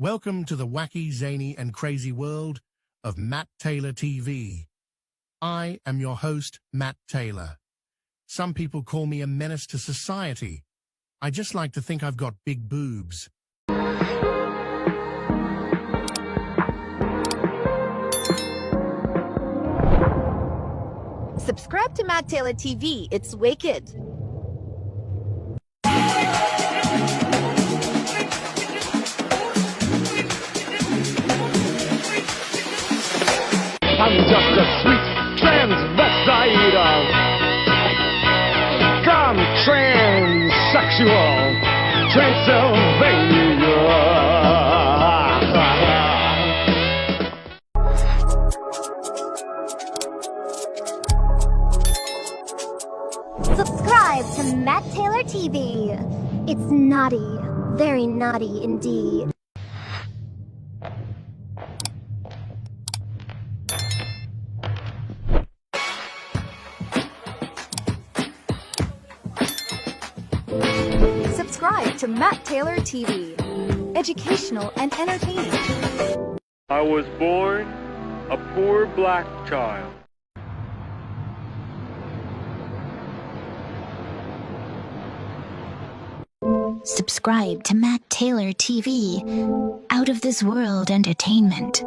Welcome to the wacky, zany, and crazy world of Matt Taylor TV. I am your host, Matt Taylor. Some people call me a menace to society. I just like to think I've got big boobs. Subscribe to Matt Taylor TV. It's wicked. I'm just a sweet transvestite of transsexual Transylvania. Subscribe to Matt Taylor TV. It's naughty, very naughty indeed. Subscribe to Matt Taylor TV. Educational and entertaining. I was born a poor black child. Subscribe to Matt Taylor TV. Out of this world entertainment.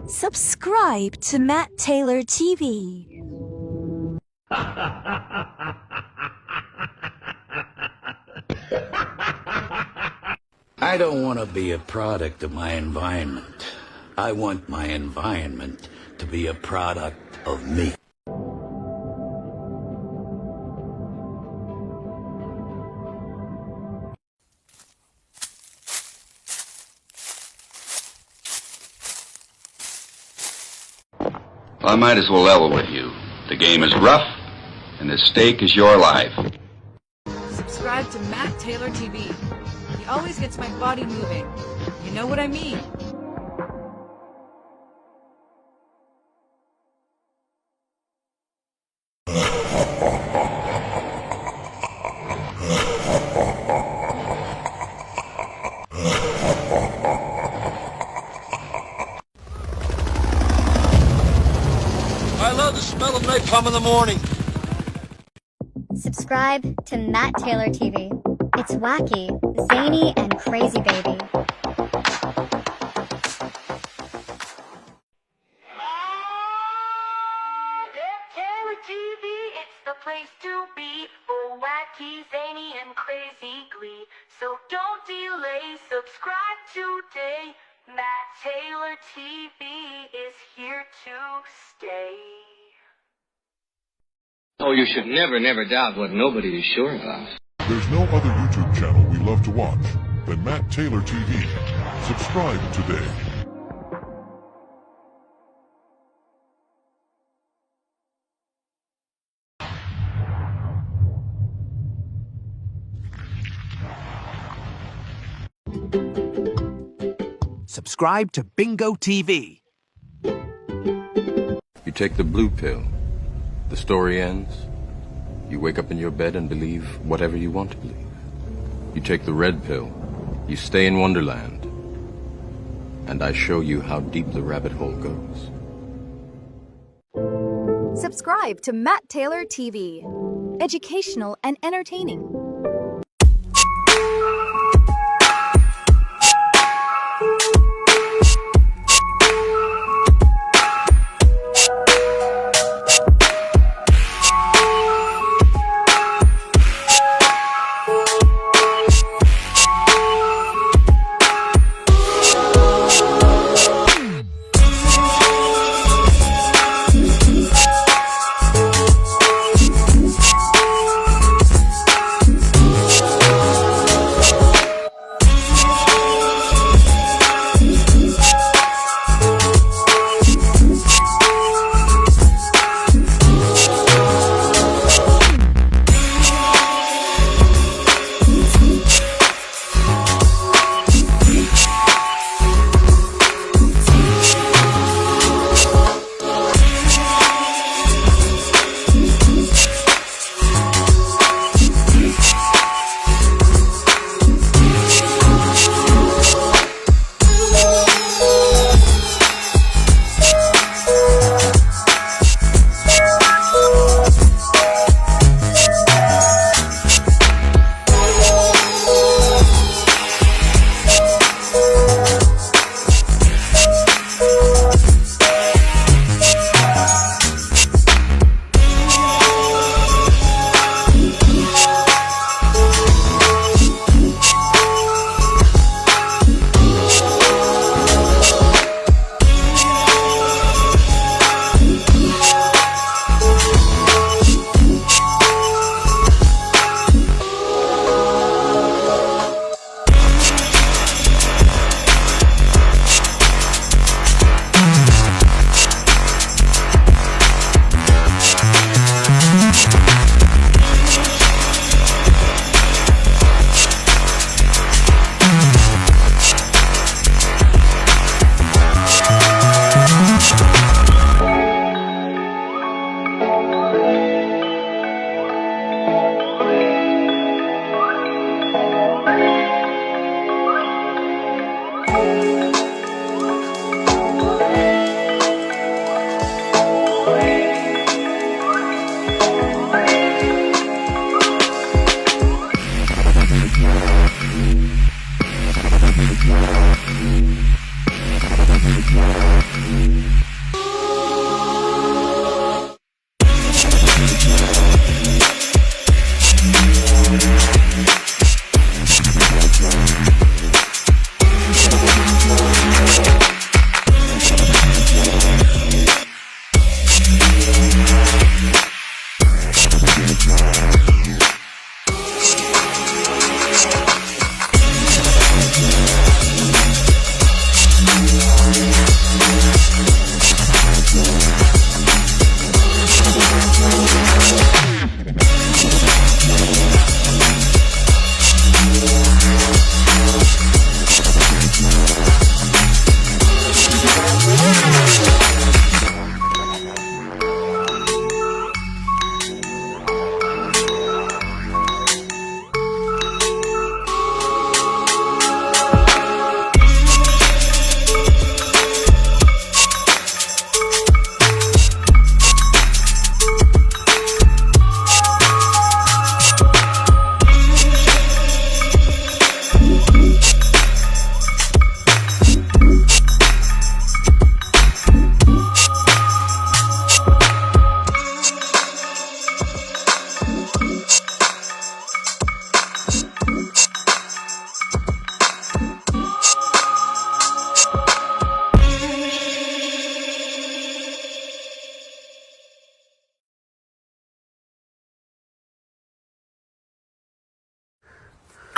Subscribe to Matt Taylor TV. I don't want to be a product of my environment. I want my environment to be a product of me. I might as well level with you. The game is rough, and the stake is your life. Subscribe to Matt Taylor TV. He always gets my body moving. You know what I mean? I love the smell of napalm in the morning. Subscribe to Matt Taylor TV. It's wacky, zany, and crazy, baby. Taylor TV, it's the place to be for wacky, zany, and crazy glee. So don't delay, subscribe today. Matt Taylor TV is here to stay. Oh, you should never doubt what nobody is sure of. There's no other YouTube channel we love to watch than Matt Taylor TV. Subscribe today. Subscribe to Bingo TV. You take the blue pill. The story ends. You wake up in your bed and believe whatever you want to believe. You take the red pill. You stay in Wonderland. And I show you how deep the rabbit hole goes. Subscribe to Matt Taylor TV. Educational and entertaining.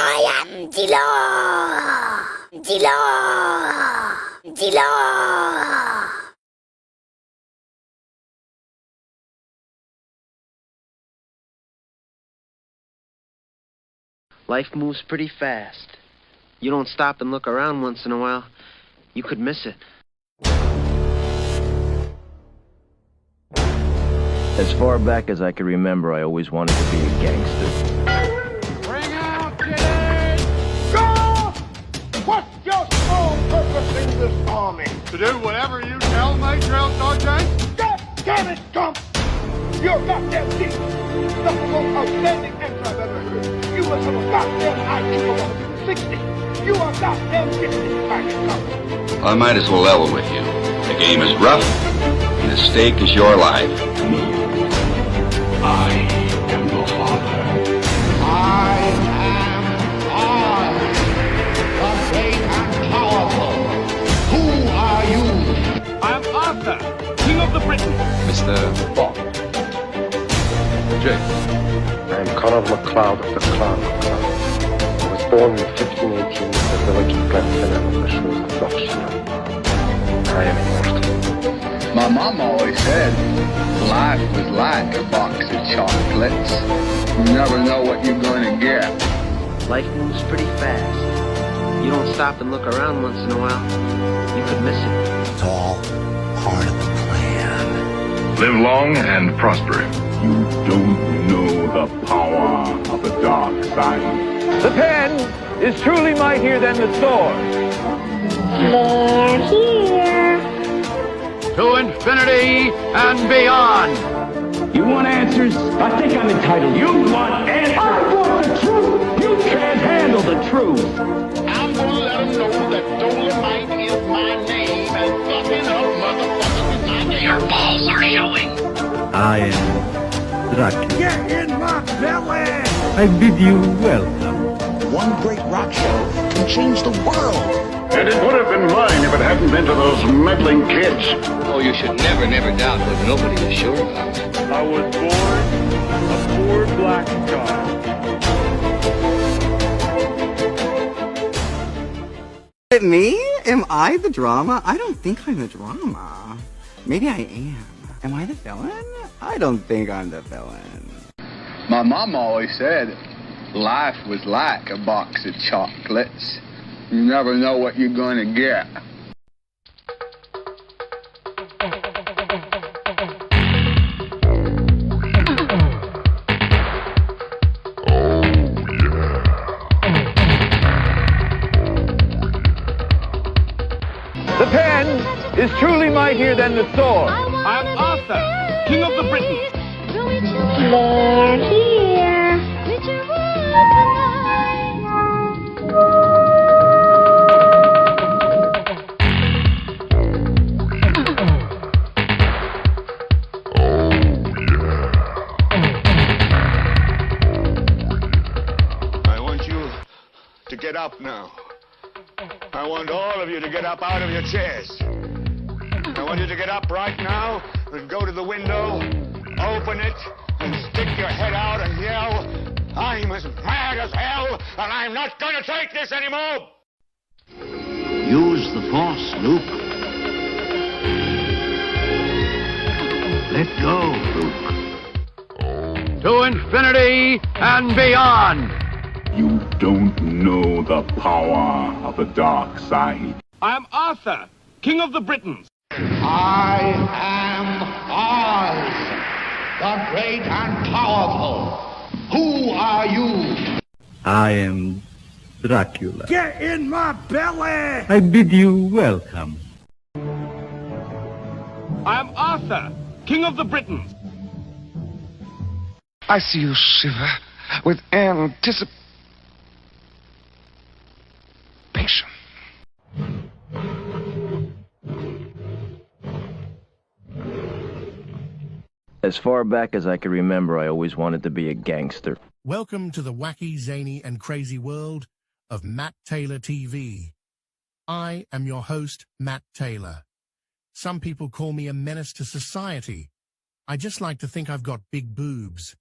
I am the law. The law. The law. Life moves pretty fast. You don't stop and look around once in a while, you could miss it. As far back as I can remember, I always wanted to be a gangster. Bring out Jennings! Go! What's your sole purpose in this army? To do whatever you tell me, Drill Sergeant. God damn it, Gump! You're goddamn genius. That's the most outstanding answer I've ever heard. You must have a goddamn IQ of 160. You are goddamn gifted, Sergeant Gump. I might as well level with you. The game is rough, and the stake is your life. I am your father. I am I, the great and powerful. Who are you? I am Arthur, King of the Britons. Mr. Bond. Jake. I am Conor MacLeod of the Clan MacLeod. I was born in 1518 in the village of Glenfinnan on the shores of Loch Shiel. I am immortal. My mom always said life was like a box of chocolates. You never know what you're going to get. Life moves pretty fast. You don't stop and look around once in a while, you could miss it. It's all part of the plan. Live long and prosper. You don't know the power of the dark side. The pen is truly mightier than the sword. More here. To infinity and beyond. You want answers? I think I'm entitled. You want answers? I want the truth. You can't handle the truth. I'm gonna let them know that Dolomite is my name and fucking up motherfuckers is my name. Your balls are showing. I am Dracula. Get in my belly! I bid you welcome. One great rock show can change the world. And it would have been mine if it hadn't been to those meddling kids. Oh, you should never, never doubt what nobody is sure about. I was born a poor black child. Is it me? Am I the drama? I don't think I'm the drama. Maybe I am. Am I the villain? I don't think I'm the villain. My mom always said life was like a box of chocolates. You never know what you're going to get. The pen is truly mightier than the sword. I am Arthur, King of the Britons. More here. get up now. I want all of you to get up out of your chairs. I want you to get up right now and go to the window, open it, and stick your head out and yell, "I'm as mad as hell, and I'm not going to take this anymore!" Use the Force, Luke. Let go, Luke. To infinity and beyond! You don't know the power of the dark side. I am Arthur, King of the Britons. I am Oz, the great and powerful. Who are you? I am Dracula. Get in my belly! I bid you welcome. I am Arthur, King of the Britons. I see you shiver with anticipation. As far back as I can remember, I always wanted to be a gangster. Welcome to the wacky, zany, and crazy world of Matt Taylor TV. I am your host, Matt Taylor. Some people call me a menace to society. I just like to think I've got big boobs.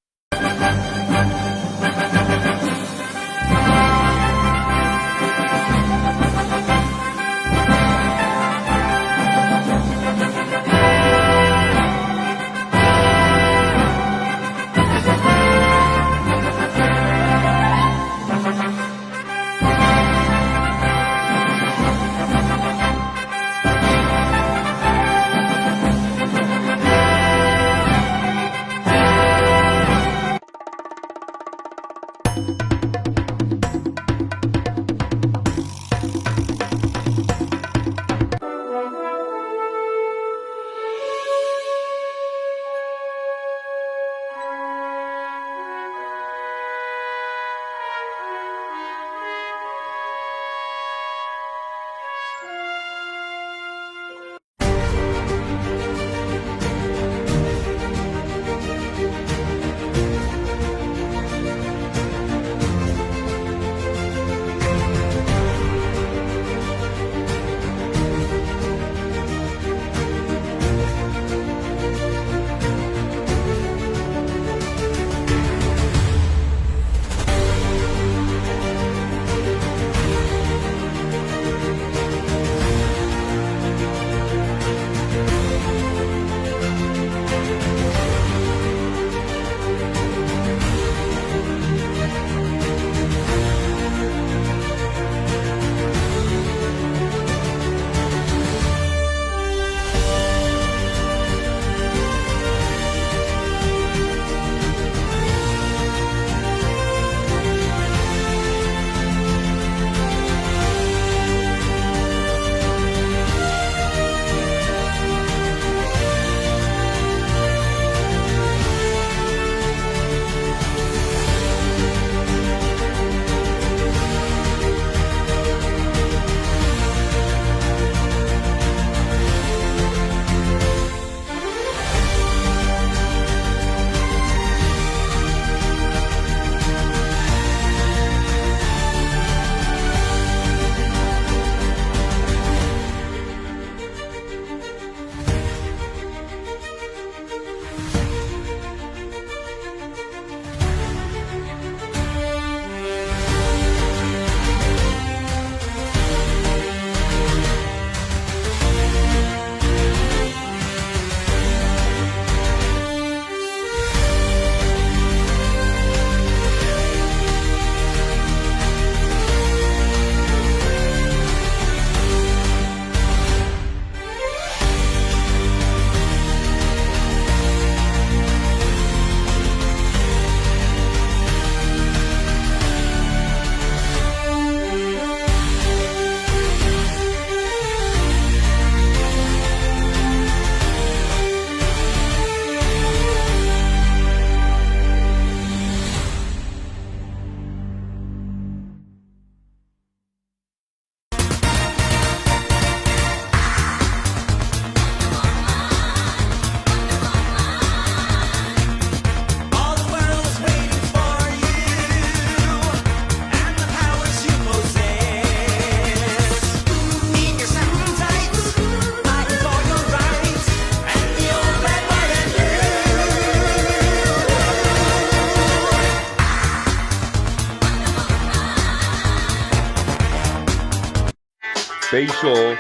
Be sure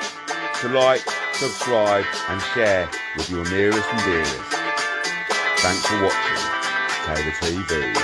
to like, subscribe and share with your nearest and dearest. Thanks for watching Taylor TV.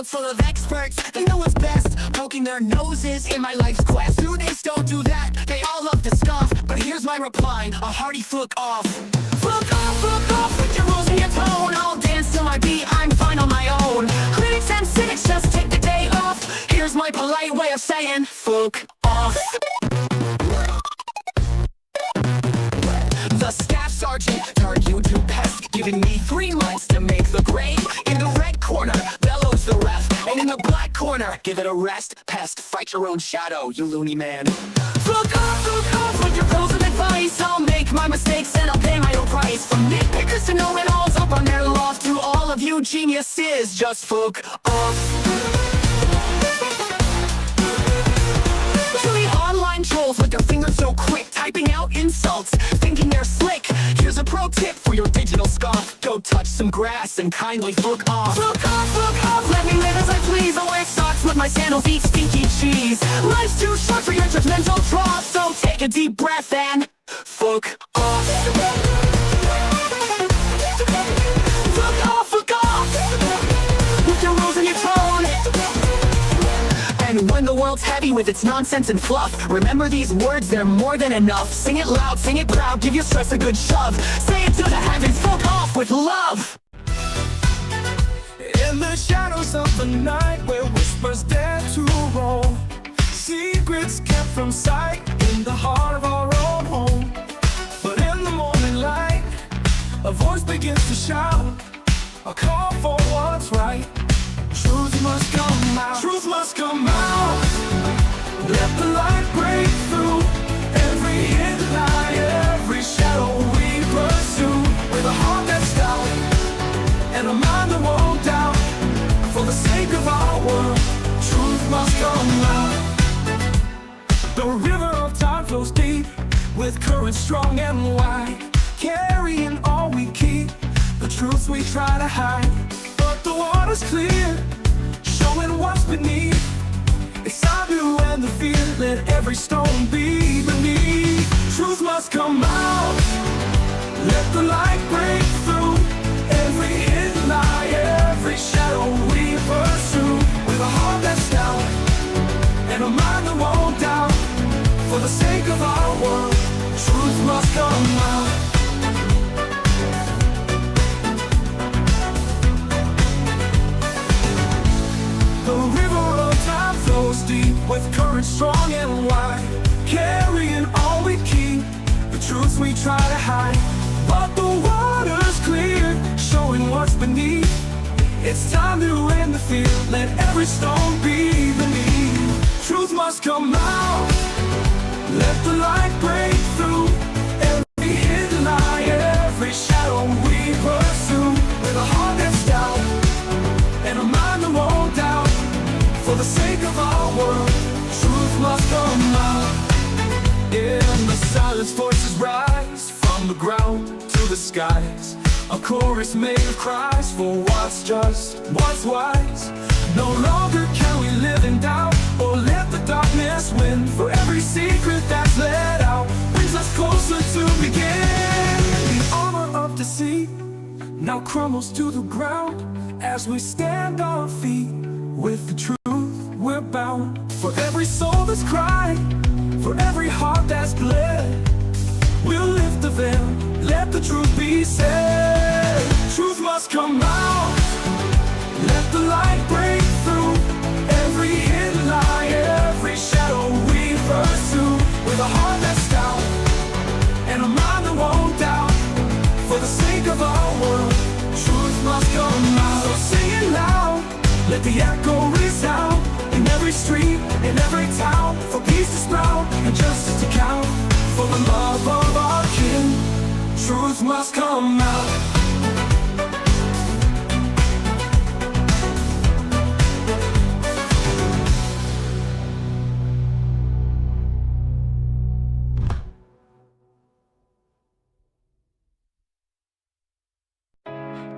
Full of experts, they know what's best, poking their noses in my life's quest. Students don't do that, they all love to scoff, but here's my reply, a hearty fuck off. Fuck off with your rules and your tone. I'll dance to my beat, I'm fine on my own. Critics and cynics just take the day off. Here's my polite way of saying, fuck off. The staff sergeant turned YouTube pest, giving me 3 months to make the grade. In the red corner, bellows the ref, and in the black corner, give it a rest. Pest, fight your own shadow, you loony man. Fuck off with your pills and advice. I'll make my mistakes and I'll pay my own price. From nitpickers to know-it-alls up on their loft, to all of you geniuses, just fuck off. To the online trolls with their fingers so quick, typing out insults, thinking they're slick. Here's a pro tip for your digital scoff: go touch some grass and kindly fuck off. Fuck off, let me live as I please. I'll wear socks with my sandals, eat stinky cheese. Life's too short for your judgmental trough, so take a deep breath and fuck off. Fuck off with your rules and your tone. And when the world's heavy with its nonsense and fluff, remember these words, they're more than enough. Sing it loud, sing it proud, give your stress a good shove. Say it to the heavens, fuck off with love. In the shadows of the night, where whispers dare to roll, secrets kept from sight, in the heart of our own home. But in the morning light, a voice begins to shout, a call for what's right. Truth must come out. Truth must come out. Let the light break through every hidden lie, every shadow we pursue. With a heart that's stout and a mind that won't doubt. For the sake of our world, truth must come out. The river of time flows deep, with currents strong and wide, carrying all we keep, the truths we try to hide. But the water's clear, showing what's beneath. It's time to end the fear, let every stone be beneath. Truth must come out. Let the light break through every hidden lie, every shadow we pursue. With a heart that's stout and a mind that won't doubt. For the sake of our world, truth must come out. The river of time flows deep, with currents strong and wide, carrying all we keep, the truths we try to hide. But the water's clear, showing what's beneath. It's time to end the fear, let every stone be beneath. Truth must come out. Let the light break through every hidden lie. the sake of our world, truth must come out. In the silence, voices rise from the ground to the skies. A chorus made of cries for what's just, what's wise. No longer can we live in doubt or let the darkness win. For every secret that's let out brings us closer to begin. The armor of deceit now crumbles to the ground as we stand on our feet. With the truth we're bound. For every soul that's cried, for every heart that's bled, we'll lift the veil, let the truth be said. Truth must come out, let the light break through. Every hidden lie, every shadow we pursue. With a heart that's stout, and a mind that won't doubt. For the sake of our world, truth must come out. So sing it loud, let the echo resound. In every street, in every town, for peace to sprout and justice to count. For the love of our kin, truth must come out.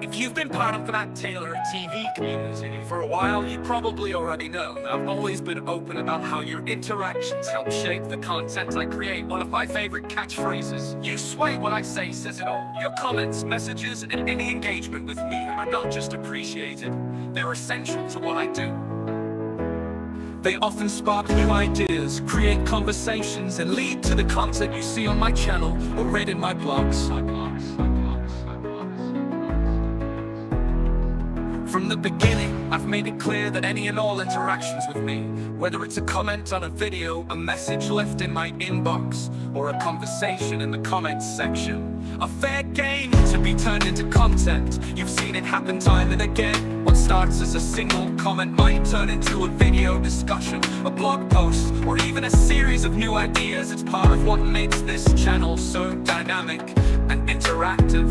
If you've been part of the Matt Taylor TV community for a while, you probably already know I've always been open about how your interactions help shape the content I create. One of my favorite catchphrases, "You sway what I say," says it all. Your comments, messages, and any engagement with me are not just appreciated, they're essential to what I do. They often spark new ideas, create conversations, and lead to the content you see on my channel or read in my blogs. From the beginning, I've made it clear that any and all interactions with me, whether it's a comment on a video, a message left in my inbox, or a conversation in the comments section, are fair game to be turned into content. You've seen it happen time and again. What starts as a single comment might turn into a video discussion, a blog post, or even a series of new ideas. It's part of what makes this channel so dynamic and interactive.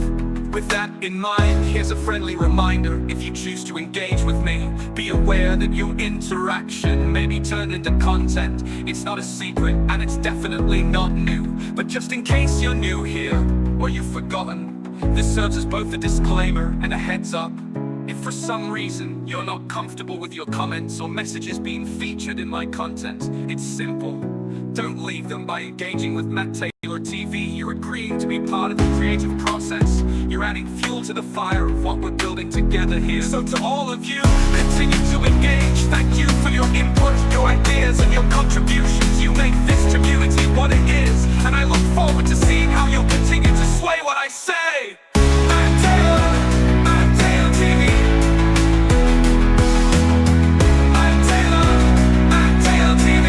With that in mind, here's a friendly reminder. If you choose to engage with me, be aware that your interaction may be turned into content. It's not a secret, and it's definitely not new. But just in case you're new here, or you've forgotten, this serves as both a disclaimer and a heads up. If for some reason you're not comfortable with your comments or messages being featured in my content, it's simple. Don't leave them by engaging with Matt Taylor TV. You're agreeing to be part of the creative process. You're adding fuel to the fire of what we're building together here. So to all of you, continue to engage. Thank you for your input, your ideas, and your contributions. You make this community what it is, and I look forward to seeing how you'll continue to sway what I say. Matt Taylor TV. Matt Taylor TV.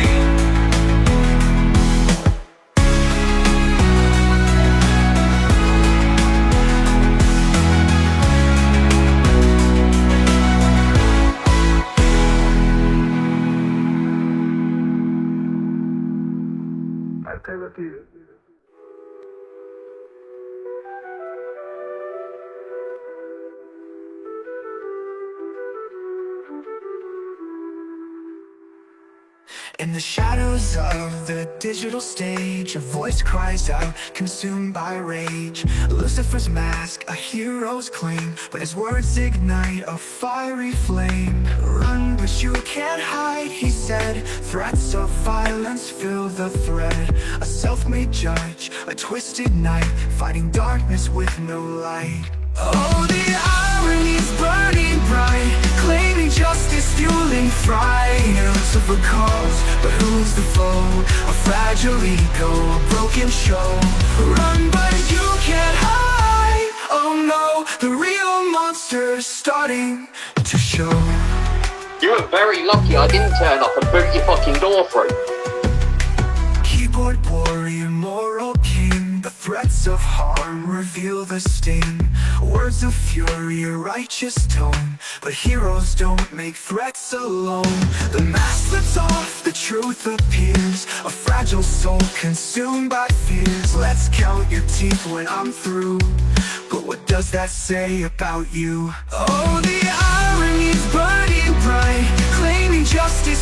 In the shadows of the digital stage, a voice cries out, consumed by rage. Lucifer's mask, a hero's claim, but his words ignite a fiery flame. Run, but you can't hide, he said. Threats of violence fill the thread. A self-made judge, a twisted knight, fighting darkness with no light. Oh, the irony's burning bright, claiming justice, fueling fright. Lucifer calls, but who's the foe? A fragile ego, a broken show. Run, but you can't hide. Oh no, the real monster's starting to show. You were very lucky I didn't turn up and boot your fucking door through. Keyboard warrior, moral king, the threats of harm reveal the sting. Words of fury, a righteous tone, but heroes don't make threats alone. The mask slips off, the truth appears, a fragile soul consumed by fears. Let's count your teeth when I'm through, but what does that say about you? Oh, the irony's burning bright, claiming justice,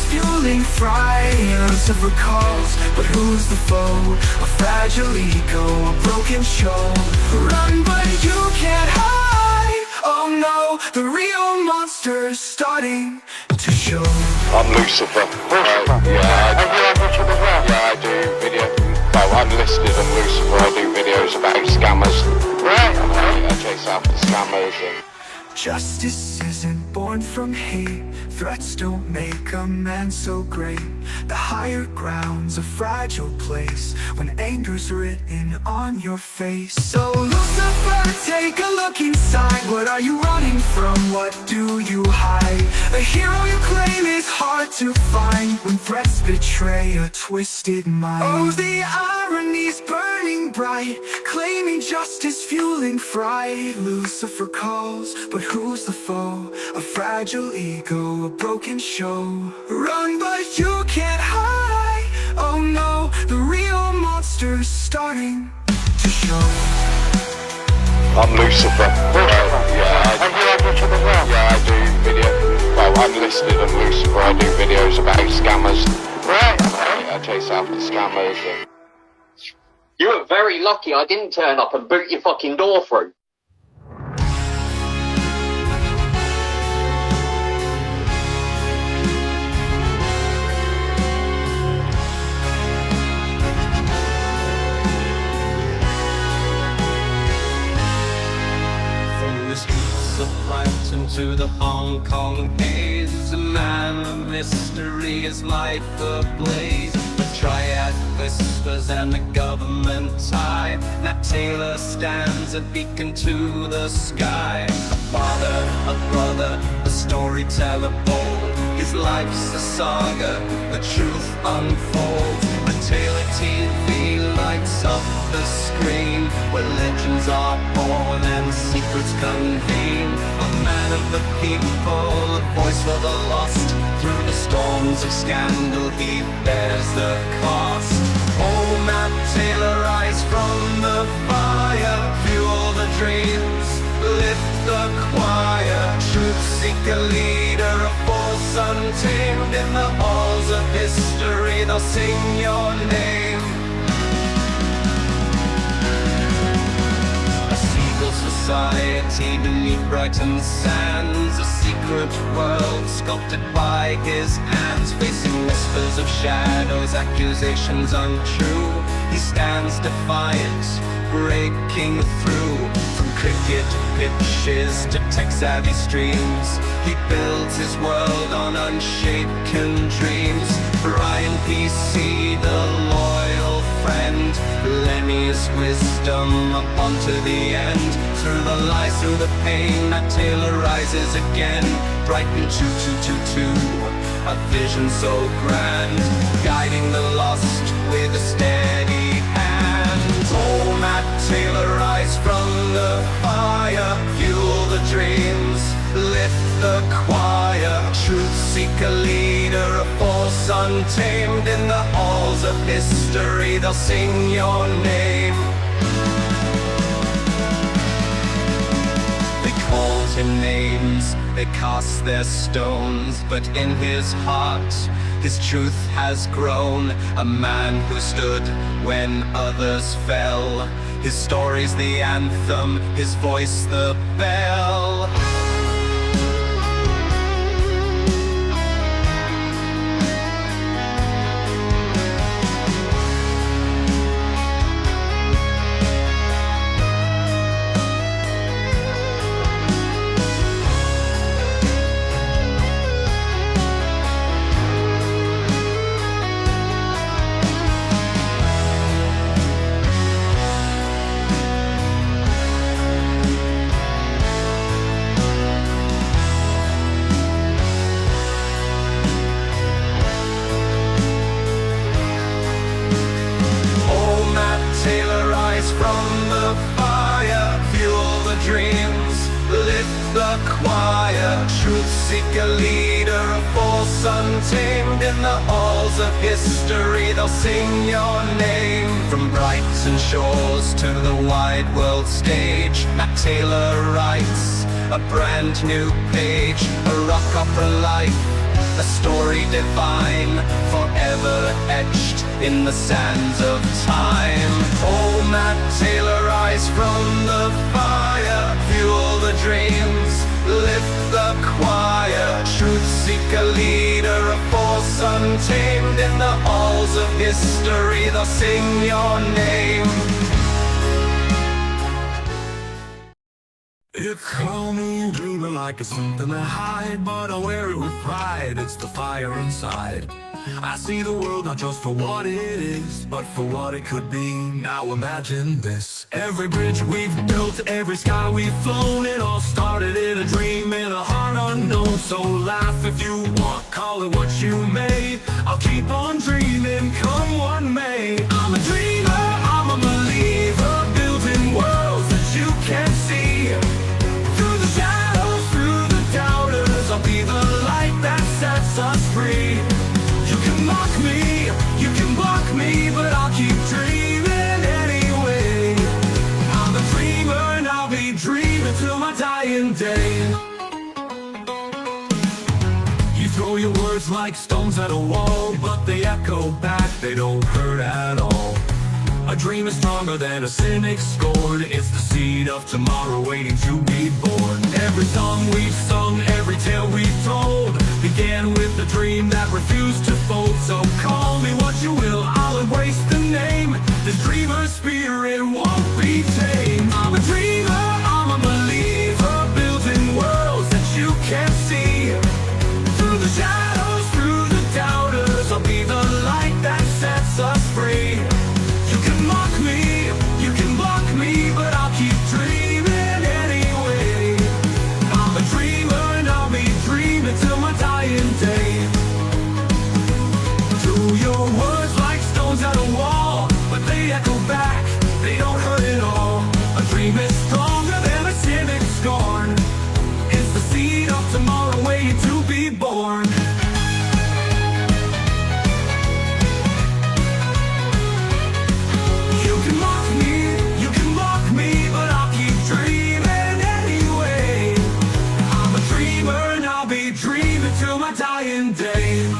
Lucifer calls, but who's the foe? A fragile ego, a broken show. Run, but you can't hide. Oh no, the real monster's starting to show. I'm Lucifer. I do video. Well, I'm listed on Lucifer. I do videos about scammers. Right. I chase after scammers and... Justice isn't born from hate. Threats don't make a man so great. The higher ground's a fragile place when anger's written on your face. So Lucifer, take a look inside. What are you running from? What do you hide? A hero you claim is hard to find when threats betray a twisted mind. Oh, the irony's burning bright, claiming justice, fueling fright. Lucifer calls, but who's the foe? A fragile ego, a broken show. Run, but you can't hide. Oh no, the real monster's starting to show. I'm Lucifer. I do video. Well, I'm listed on Lucifer. I do videos about scammers. Right. I chase after scammers and... You were very lucky I didn't turn up and boot your fucking door through. To the Hong Kong haze, a man of mystery, his life ablaze. The triad whispers and the government tie. Matt Taylor stands a beacon to the sky. A father, a brother, a storyteller bold. His life's a saga, the truth unfolds. Matt Taylor TV lights up the screen, where legends are born and secrets convene. A man of the people, a voice for the lost. Through the storms of scandal he bears the cost. Oh, Matt Taylor, rise from the fire. Fuel the dreams, lift the choir. Truth seeker leader, a force untamed. In the halls of history they'll sing your name. Society beneath Brighton sands, a secret world sculpted by his hands. Facing whispers of shadows, accusations untrue, he stands defiant, breaking through. From cricket pitches to tech-savvy streams, he builds his world on unshaken dreams. Ryan PC, the loyal friend, Lenny's wisdom up onto the end. Through the lies, through the pain, Matt Taylor rises again. Brighton 2222, a vision so grand, guiding the lost with a steady hand. Oh, Matt Taylor, rise from the fire. Fuel the dreams, lift the choir. Truth seeker leader, a force untamed. In the halls of history they'll sing your name. They called him names, they cast their stones, but in his heart his truth has grown. A man who stood when others fell. His story's the anthem, his voice the bell. Seek a leader, a force untamed. In the halls of history they'll sing your name. From Brighton shores to the wide world stage, Matt Taylor writes a brand new page. A rock opera life, a story story divine, forever etched in the sands of time. Oh, Matt Taylor, rise from the fire, fuel the dreams, lift the choir. Truth seeker, leader, a force untamed in the halls of history. They'll sing your name. You call me a dreamer like it's something to hide, but I wear it with pride, it's the fire inside. I see the world not just for what it is, but for what it could be. Now imagine this. Every bridge we've built, every sky we've flown, it all started in a dream, in a heart unknown. So laugh if you want, call it what you may. I'll keep on dreaming, come what may. I'm a dreamer, I'm a believer, building worlds that you can't see. Through the shadows, through the doubters, I'll be the light that sets us free. You can mock me, you can block me, but I'll keep dreaming anyway. I'm a dreamer and I'll be dreaming till my dying day. You throw your words like stones at a wall, but they echo back, they don't hurt at all. A dream is stronger than a cynic's scorn. It's the seed of tomorrow waiting to be born. Every song we've sung, every tale we've told began with a dream that refused to fold. So call me what you will, I'll embrace the name. This dreamer spirit won't be tamed. I'm a dreamer, I'm a believer, building worlds that you can't see. Through the shadows, through the doubters, I'll be the light that sets us free. Mock me, you can block me, but I'll keep dreaming anyway. I'm a dreamer and I'll be dreaming till my dying day. Threw your words like stones at a wall, but they echo back, they don't hurt at all. A dream is stronger than a cynic scorn. It's the seed of tomorrow waiting to be born. Dying day.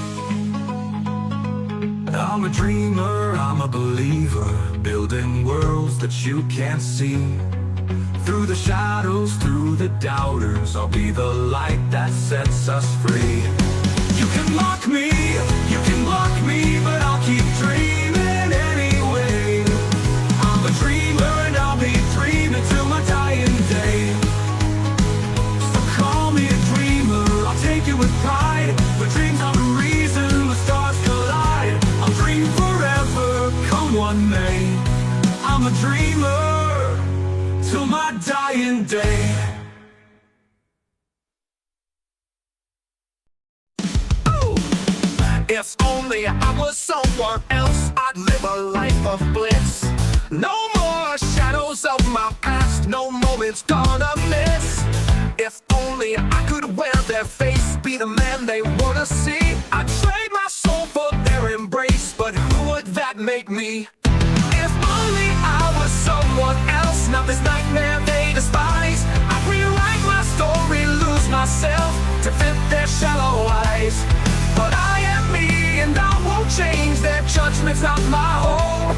I'm a dreamer, I'm a believer, building worlds that you can't see. Through the shadows, through the doubters, I'll be the light that sets us free. You can mock me, you can block me, but I'll keep dreaming anyway. I'm a dreamer and I'll be dreaming till my dying day. So call me a dreamer, I'll take it with pride. But dreams are the reason the stars collide. I'll dream forever, come what may. I'm a dreamer till my dying day. Oh! If only I was someone else, I'd live a life of bliss. No more shadows of my past, no moments gonna miss. If only I could wear their face, be the man they wanna see. I'd trade my soul for their embrace, but who would that make me? If only I was someone else, not this nightmare they despise. I'd rewrite my story, lose myself to fit their shallow eyes. But I am me and I won't change, their judgment's not my home.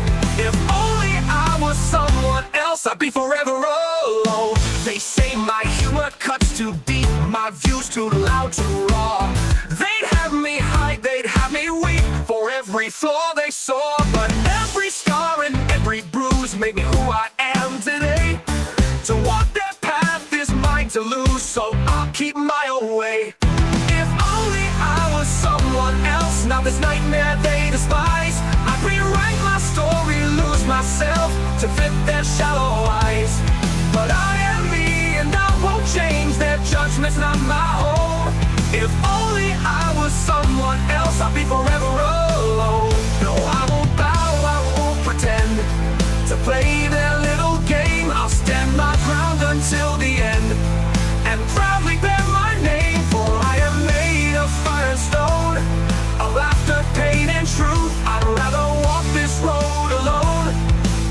If only I was someone else, I'd be forever alone. They say my humor cuts too deep, my views too loud, too raw. They'd have me hide, they'd have me weep for every flaw they saw. But every scar and every bruise made me who I am today. To walk their path is mine to lose, so I'll keep my own way. If only I was someone else, not this nightmare they despise. I'd rewrite my story, lose myself to fit their shallow eyes. But I am me and I won't change, their judgment's not my home. If only I was someone else, I'd be forever alone. No, I won't bow, I won't pretend to play their little game. I'll stand my ground until the end and proudly bear my name. For I am made of fire and stone, of laughter, pain and truth. I'd rather walk this road alone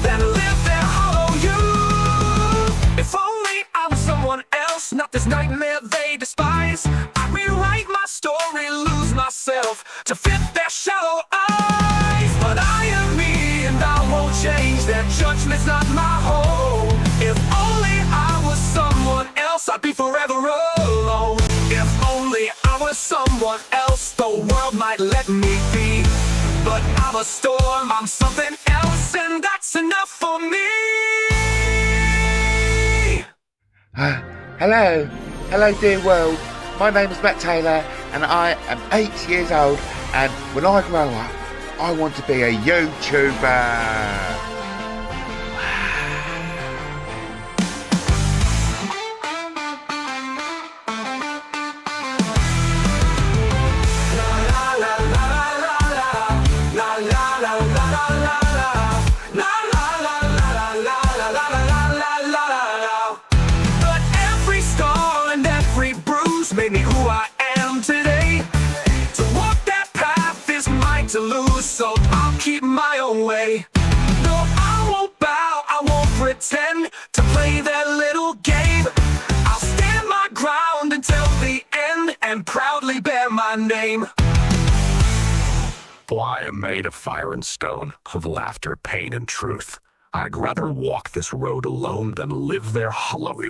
than live their hollow youth. If only I was someone else, not this nightmare they despise. I'd rewrite my story, lose myself myself to fit their shallow eyes. But I am me and I won't change. Their judgment's not my home. If only I was someone else, I'd be forever alone. If only I was someone else, the world might let me be. But I'm a storm, I'm something else, and that's enough for me. Hello dear world. My name is Matt Taylor and I am 8 years old, and when I grow up, I want to be a YouTuber. Made me who I am today. To walk that path is mine to lose, so I'll keep my own way. No, I won't bow, I won't pretend to play their little game. I'll stand my ground until the end and proudly bear my name. For I am made of fire and stone, of laughter, pain, and truth. I'd rather walk this road alone than live their hollow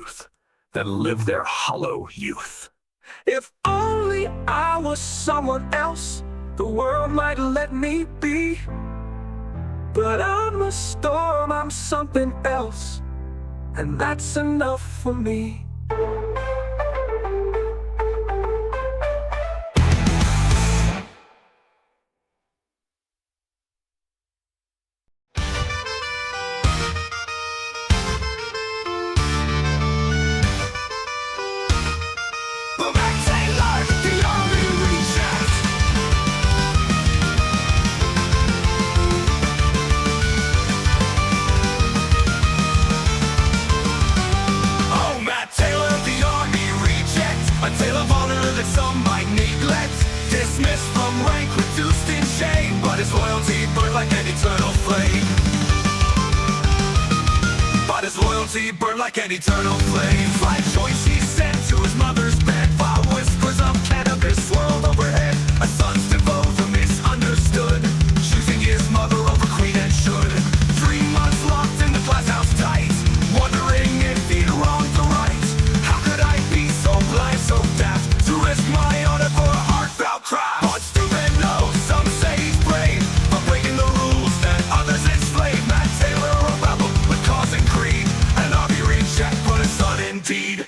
youth. If only I was someone else, the world might let me be. But I'm a storm, I'm something else, and that's enough for me. Burned like an eternal flame. By choice he sent to his mother's bed, while whispers of cannabis swirled overhead. A son's devoted to misunderstood, choosing his mother over queen and should. 3 months locked in the glass house tight, wondering if he'd wronged the right. How could I be so blind, so daft, to risk my honor for a heartfelt cry? But stupid no, some say he's brave, but breaking the rules that others enslave. Matt Taylor, a rebel with cause and creed, and I'll be rechecked, but a son indeed.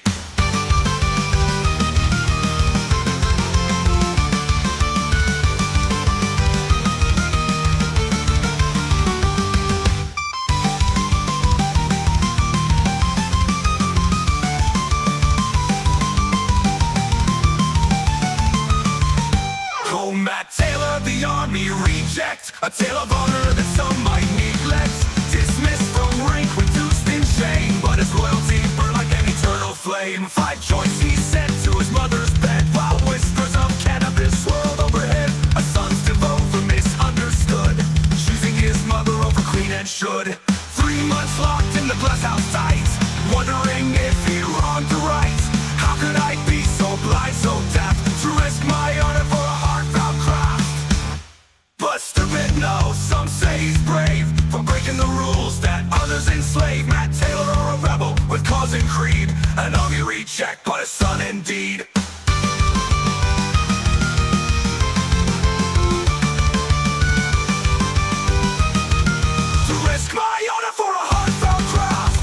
Oh, Matt Taylor, the army reject, a tale of honor that some might neglect. Dismissed from rank, reduced in shame, but his loyalty burned like an eternal flame. 5 choice he sent to his mother's bed, while whispers of cannabis swirled overhead. A son's devote for misunderstood, choosing his mother over queen and should. 3 months locked in the glass house tight, wondering if he wronged the right. How could I be so blind, so deaf, to risk my honor for a heartfelt craft? But stupid no, some say he's brave, for breaking the rules that others enslave. Matt Taylor, a rebel with cause and creed, an army rechecked, but a son indeed. To risk my honor for a heartfelt craft.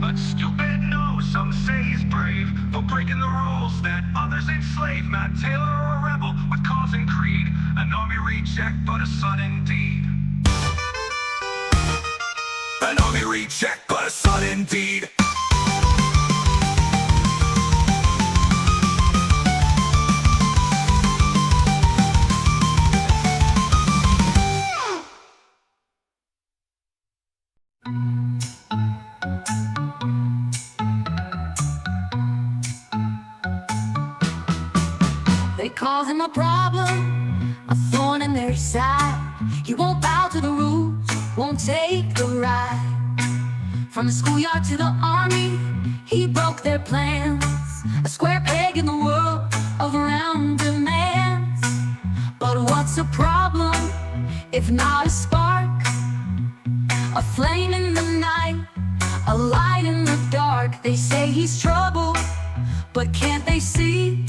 But stupid no, some say he's brave, for breaking the rules that others enslave. Matt Taylor, a rebel with cause and creed, an army rechecked, but a son indeed. An army rechecked, but a son indeed. They call him a problem, a thorn in their side. He won't bow to the rules, won't take the ride. From the schoolyard to the army, he broke their plans. a square peg in the world of round demands. But what's a problem if not a spark? A flame in the night, a light in the dark. They say he's trouble, but can't they see?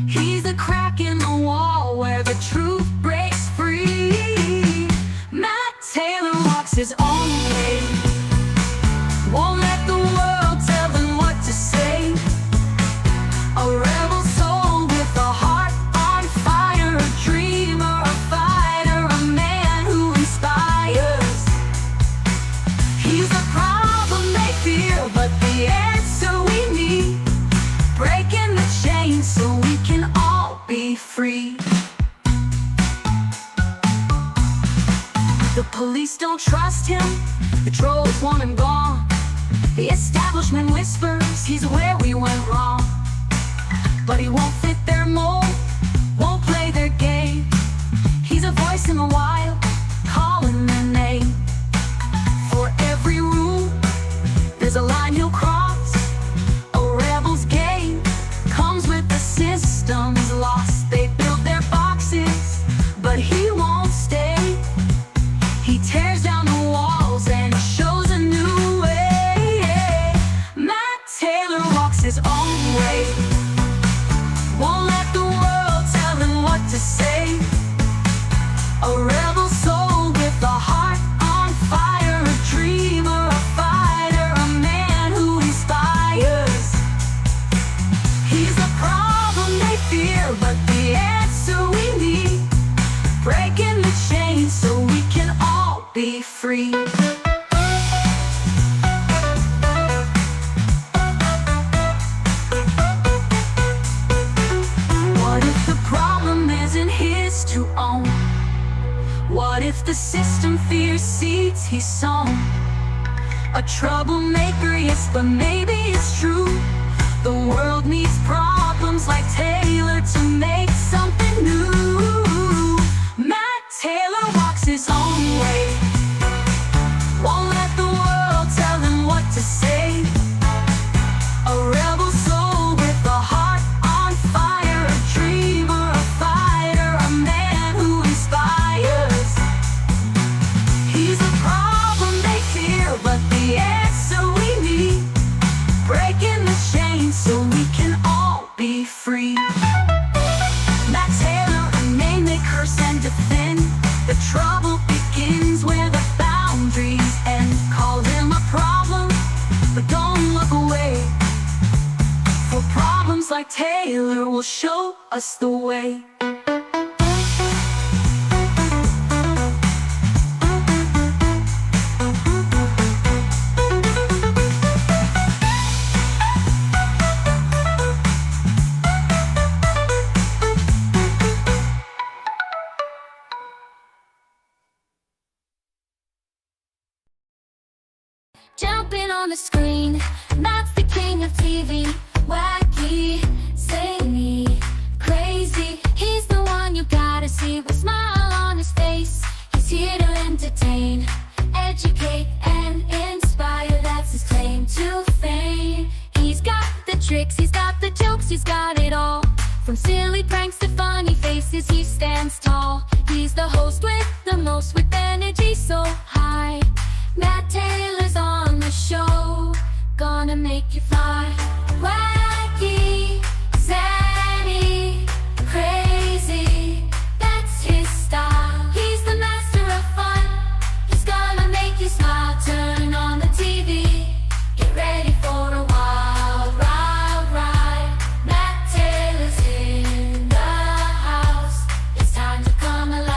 He's a crack in the wall where the truth breaks free. Matt Taylor walks his own way, won't let the world tell him what to say. A rebel soul with a heart on fire, a dreamer, a fighter, a man who inspires. He's the problem they fear, but the answer we need. Breaking the chains so we can all be free. The police don't trust him, the trolls want him gone. The establishment whispers he's where we went wrong. But he won't fit their mold, won't play their game. He's a voice in the wild, calling their name. For every rule, there's a line he'll cross. A rebel's game comes with the system's loss. They build their boxes, but he won't stay. He tears down the walls and shows a new way. Matt Taylor walks his own way, won't let the world tell him what to say. A rebel soul with a heart on fire, a dreamer, a fighter, a man who inspires. He's the problem they fear, but the answer we need. Breaking the chains so we can all be free. What if the problem isn't his to own? What if the system fears seeds he's sown? A troublemaker, yes, but maybe it's true. The world needs problems like Taylor to make something new. Matt Taylor walks his own way, won't let the world tell him what to say. A rebel soul with a heart on fire, a dreamer, a fighter, a man who inspires. He's a problem they fear, but the answer we need. Breaking the chains so we can all be free. Matt Taylor, a name they curse and defend. The trouble begins where the boundaries end. Call him a problem, but don't look away. For problems like Taylor will show us the way. Jumping on the screen, Matt's the king of TV. Wacky, zany, crazy. He's the one you gotta see with a smile on his face. He's here to entertain, educate, and inspire. That's his claim to fame. He's got the tricks, he's got the jokes, he's got it all. From silly pranks to funny faces, he stands tall. He's the host with the most, with energy so high. Matt Taylor's on the show, gonna make you fly. Wacky, zany, crazy, that's his style. He's the master of fun, he's gonna make you smile. Turn on the TV, get ready for a wild, wild ride. Matt Taylor's in the house, it's time to come alive.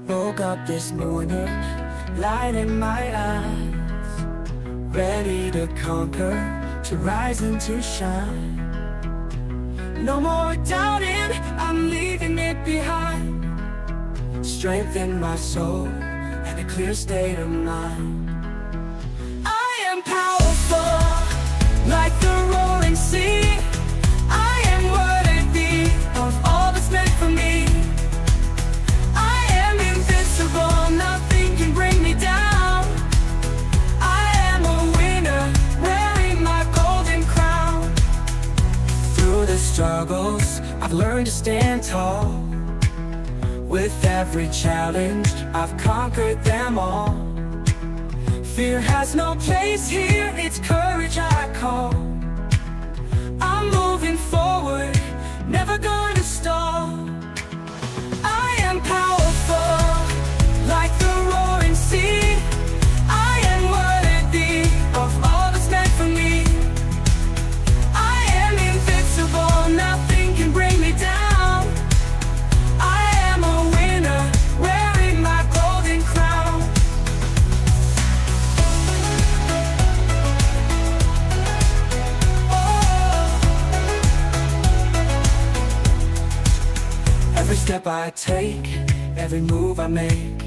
Woke up this morning, light in my eyes, ready to conquer, to rise and to shine. No more doubting, I'm leaving it behind. Strength in my soul and a clear state of mind. I am powerful, like the roaring sea. I am worthy of all that's meant for me. I am invincible, nothing can bring me down. I am a winner, wearing my golden crown. Through the struggles, I've learned to stand tall. With every challenge, I've conquered them all. Fear has no place here, it's courage I call. I'm moving forward, never gonna stall. I am powerful, like the roaring sea. I am worthy of all that's meant for me. I am invincible, nothing can bring me down. I am a winner, wearing my golden crown. Every step I take, every move I make,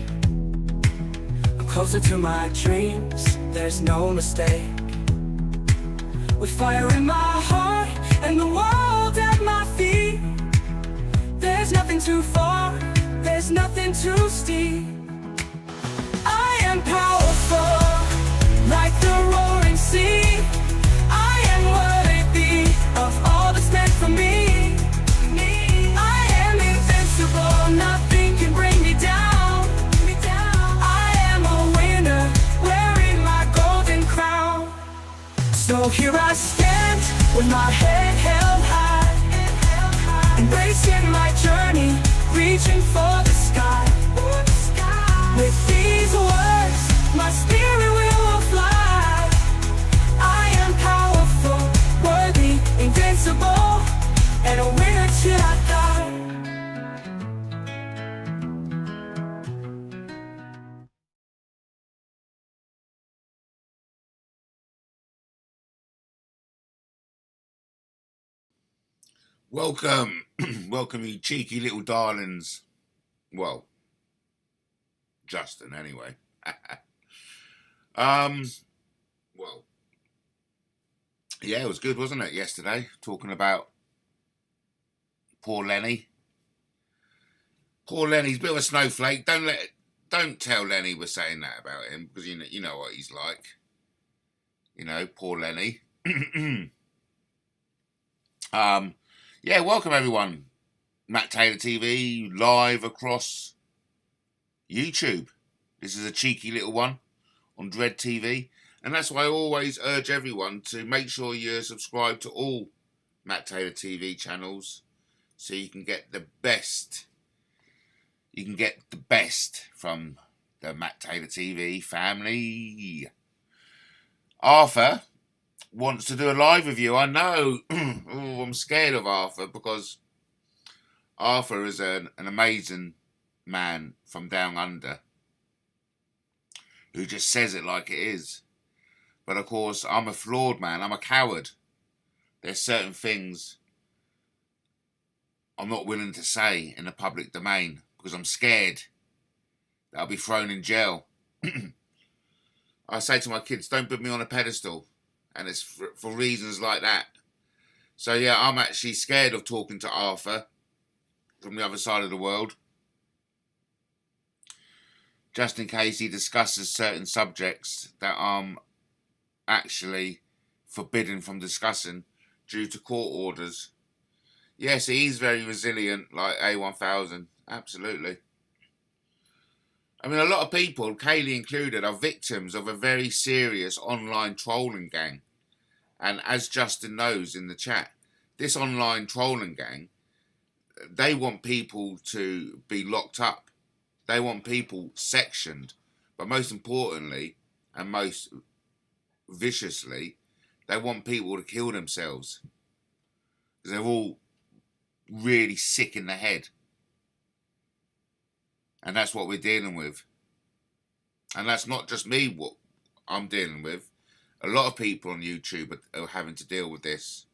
I'm closer to my dreams, there's no mistake. With fire in my heart and the world at my feet, there's nothing too far, there's nothing too steep. I am powerful, like the roaring sea. I am worthy of all that's meant for me. I am invincible, nothing can bring me down. I am a winner, wearing my golden crown. So here I stand, with my head held high, embracing my journey, reaching for the sky. With these words, my spirit will fly. I am powerful, worthy, invincible, and a winner till I die. Welcome, welcome you cheeky little darlings. Well, Justin anyway. Well, yeah, it was good, wasn't it, yesterday? Talking about poor Lenny. Poor Lenny's a bit of a snowflake. Don't tell Lenny we're saying that about him, because you know what he's like. You know, poor Lenny. Yeah, welcome everyone. Matt Taylor TV, live across YouTube. This is a cheeky little one on Dread TV. And that's why I always urge everyone to make sure you're subscribed to all Matt Taylor TV channels, so you can get the best. You can get the best from the Matt Taylor TV family. Arthur wants to do a live review. I know. Oh, I'm scared of Arthur, because Arthur is an amazing man from down under who just says it like it is. But of course, I'm a flawed man. I'm a coward. There's certain things I'm not willing to say in the public domain because I'm scared that I'll be thrown in jail. I say to my kids, don't put me on a pedestal. And it's for reasons like that. So yeah, I'm actually scared of talking to Arthur from the other side of the world, just in case he discusses certain subjects that I'm actually forbidden from discussing due to court orders. Yes, he's very resilient, like A1000, absolutely. I mean, a lot of people, Kaylee included, are victims of a very serious online trolling gang. And as Justin knows in the chat, this online trolling gang, they want people to be locked up. They want people sectioned. But most importantly, and most viciously, they want people to kill themselves. Because they're all really sick in the head. And that's what we're dealing with. And that's not just me what I'm dealing with. A lot of people on YouTube are having to deal with this.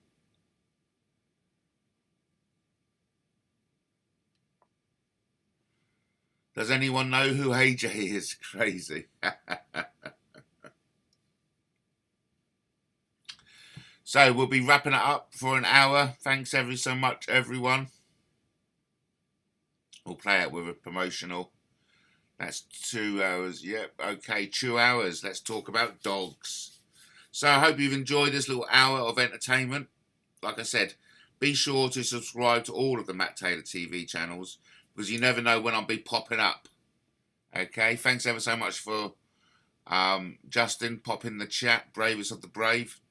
Does anyone know who AJ is? Crazy. So we'll be wrapping it up for an hour. Thanks ever so much, everyone. We'll play it with a promotional. That's 2 hours. Yep, okay, 2 hours. Let's talk about dogs. So I hope you've enjoyed this little hour of entertainment. Like I said, be sure to subscribe to all of the Matt Taylor TV channels, because you never know when I'll be popping up. Okay, thanks ever so much for Justin popping the chat, bravest of the brave.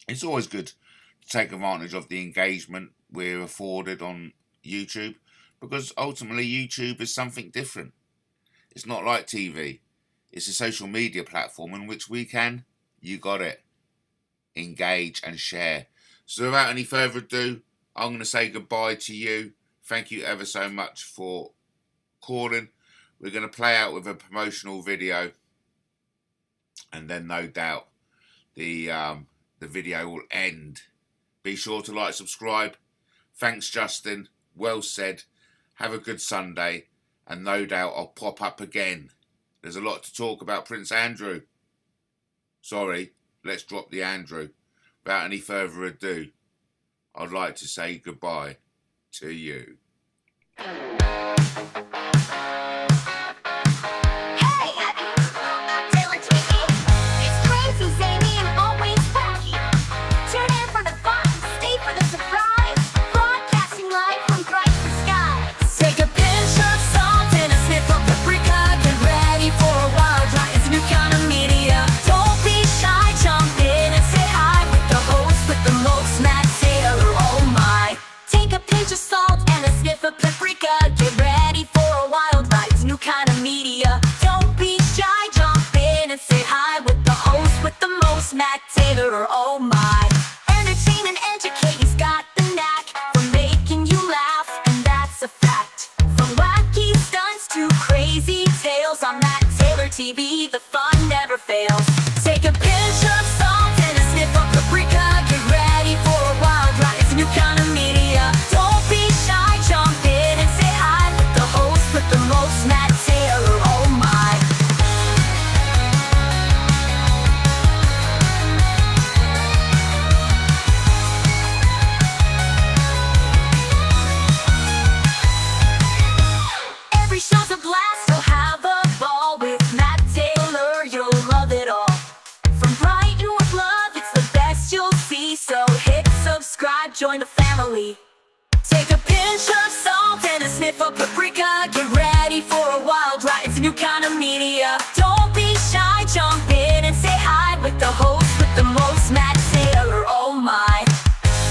It's always good to take advantage of the engagement we're afforded on YouTube, because ultimately YouTube is something different. It's not like TV. It's a social media platform in which we can, you got it, engage and share. So without any further ado, I'm going to say goodbye to you. Thank you ever so much for calling. We're going to play out with a promotional video, and then no doubt the video will end. Be sure to like, subscribe. Thanks, Justin. Well said. Have a good Sunday, and no doubt I'll pop up again. There's a lot to talk about Prince Andrew. Sorry, let's drop the Andrew. Without any further ado, I'd like to say goodbye to you. Matt Taylor, oh my. Entertainment, educate, he's got the knack for making you laugh, and that's a fact. From wacky stunts to crazy tales on Matt Taylor TV, the fun never fails. Take a pinch of salt and a sniff of paprika. Get ready for a wild ride, it's a new kind of media. Don't be shy, jump in and say hi with the host with the most, Matt Taylor, oh my. Show's a blast, so have a ball with Matt Taylor, you'll love it all. From Brighton with love, it's the best you'll see, so hit subscribe, join the family. Take a pinch of salt and a sniff of paprika. Get ready for a wild ride, it's a new kind of media. Don't be shy, jump in and say hi with the host with the most, Matt Taylor, oh my.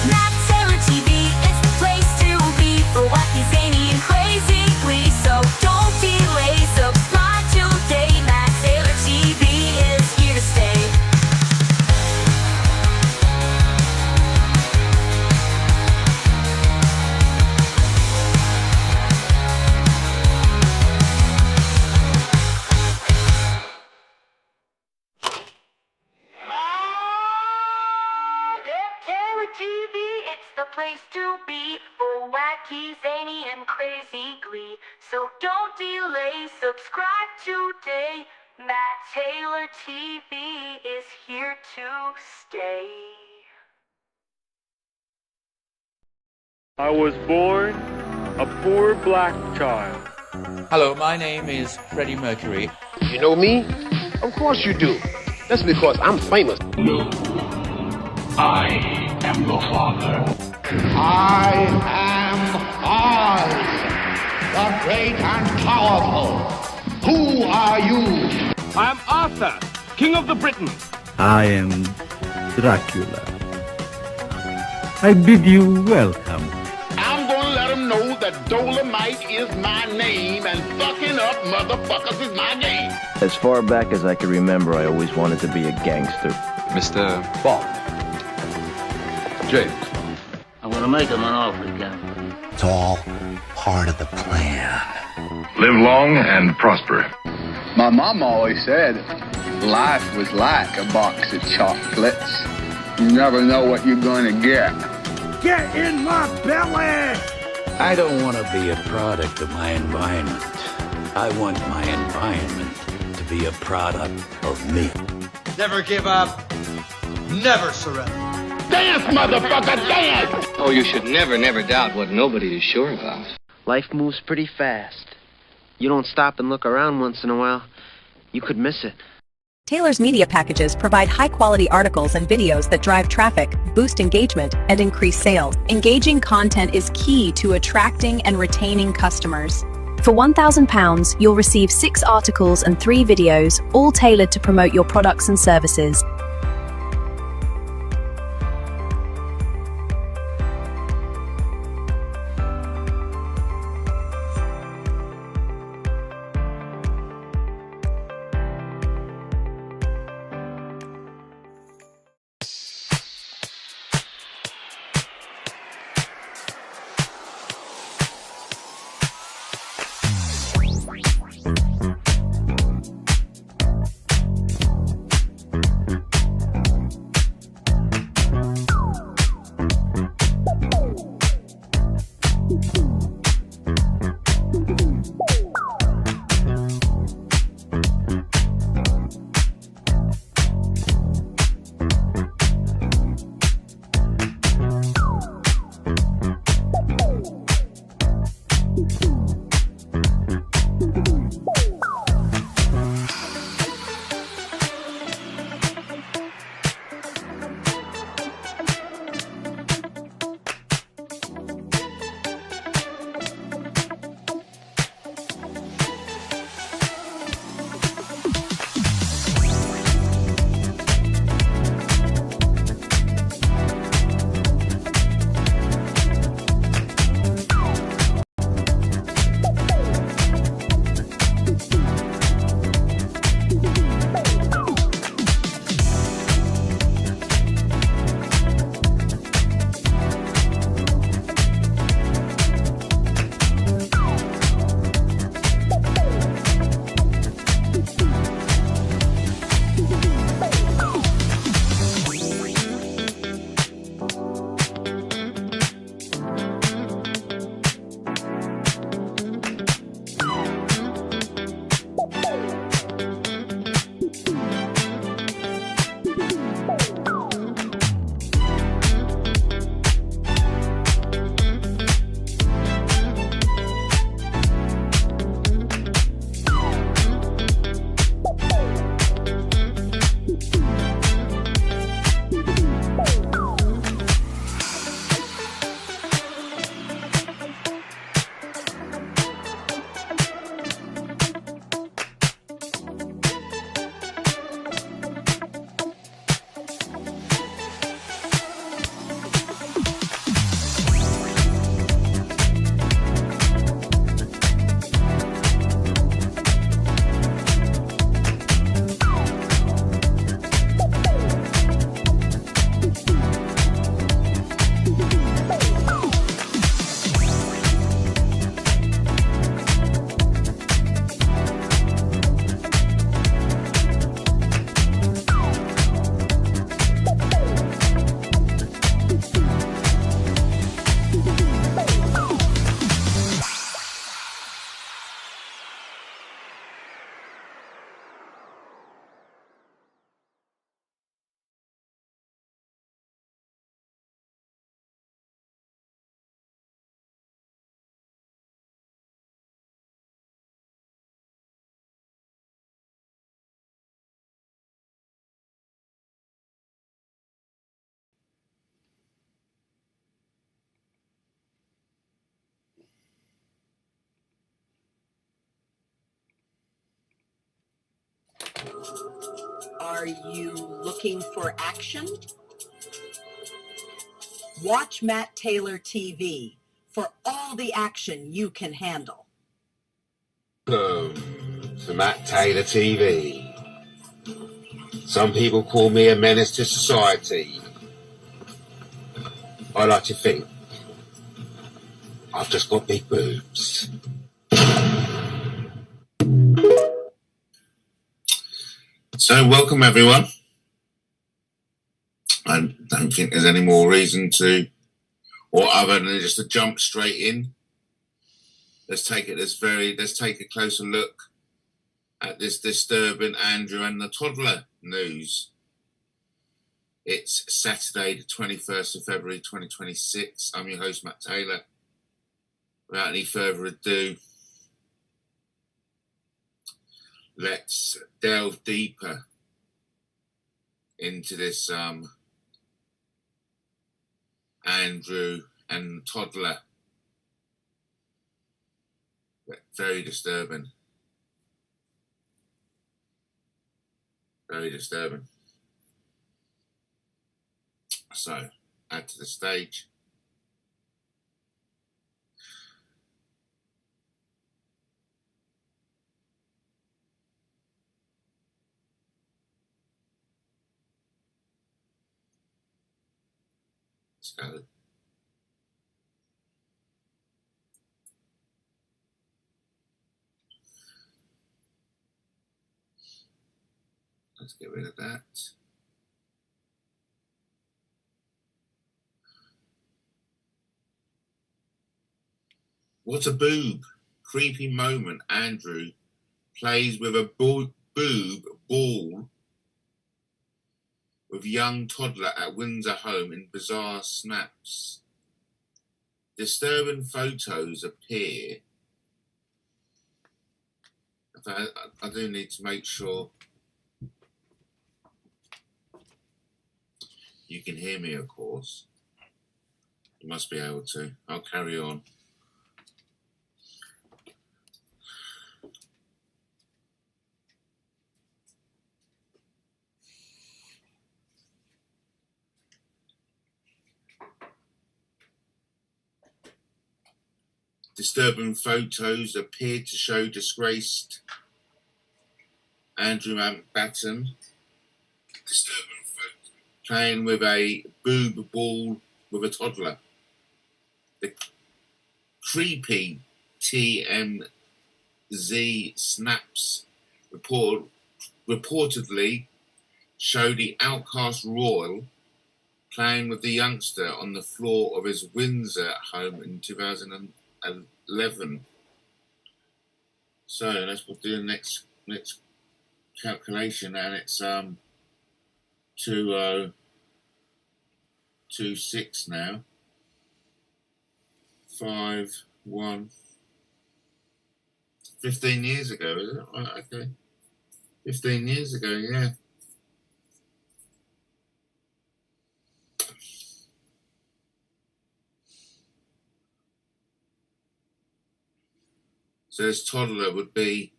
Matt Taylor TV, it's the place to be for wacky, zany, and crazy glee. So don't delay, subscribe today. Matt Taylor TV is here to stay. TV, it's the place to be for wacky, zany, and crazy glee. So don't delay, subscribe today. Matt Taylor TV is here to stay. I was born a poor black child. Hello, my name is Freddie Mercury. You know me? Of course you do. That's because I'm famous. No. I am your father. I am I, the great and powerful. Who are you? I am Arthur, King of the Britons. I am Dracula. I bid you welcome. I'm gonna let them know that Dolomite is my name and fucking up motherfuckers is my game. As far back as I can remember, I always wanted to be a gangster. Mr. Bond. James. I'm gonna make him an offer, Captain. It's all part of the plan. Live long and prosper. My mom always said, life was like a box of chocolates. You never know what you're gonna get. Get in my belly! I don't want to be a product of my environment. I want my environment to be a product of me. Never give up. Never surrender. Dance, motherfucker, dance! Oh, you should never doubt what nobody is sure about. Life moves pretty fast. You don't stop and look around once in a while, you could miss it. Taylor's media packages provide high-quality articles and videos that drive traffic, boost engagement, and increase sales. Engaging content is key to attracting and retaining customers. For £1,000, you'll receive 6 articles and 3 videos, all tailored to promote your products and services. Are you looking for action? Watch Matt Taylor TV for all the action you can handle. Welcome to Matt Taylor TV. Some people call me a menace to society. I like to think I've just got big boobs. So, welcome everyone. I don't think there's any more reason to, or other than just to jump straight in. Let's take a closer look at this disturbing Andrew and the toddler news. It's Saturday, the 21st of February, 2026. I'm your host, Matt Taylor. Without any further ado, let's delve deeper into this Andrew and toddler. Very disturbing. Very disturbing. So, add to the stage. Let's go. Let's get rid of that. What a boob. Creepy moment. Andrew plays with a boob ball with young toddler at Windsor home in bizarre snaps. Disturbing photos appear. I do need to make sure you can hear me, of course. You must be able to. I'll carry on. Disturbing photos appear to show disgraced Andrew Mountbatten playing with a boob ball with a toddler. The creepy TMZ snaps reportedly show the outcast royal playing with the youngster on the floor of his Windsor home in 2011. So let's do the next calculation, and it's 2026 now. 15 years ago, is it? Right, okay. 15 years ago, yeah. So this toddler would be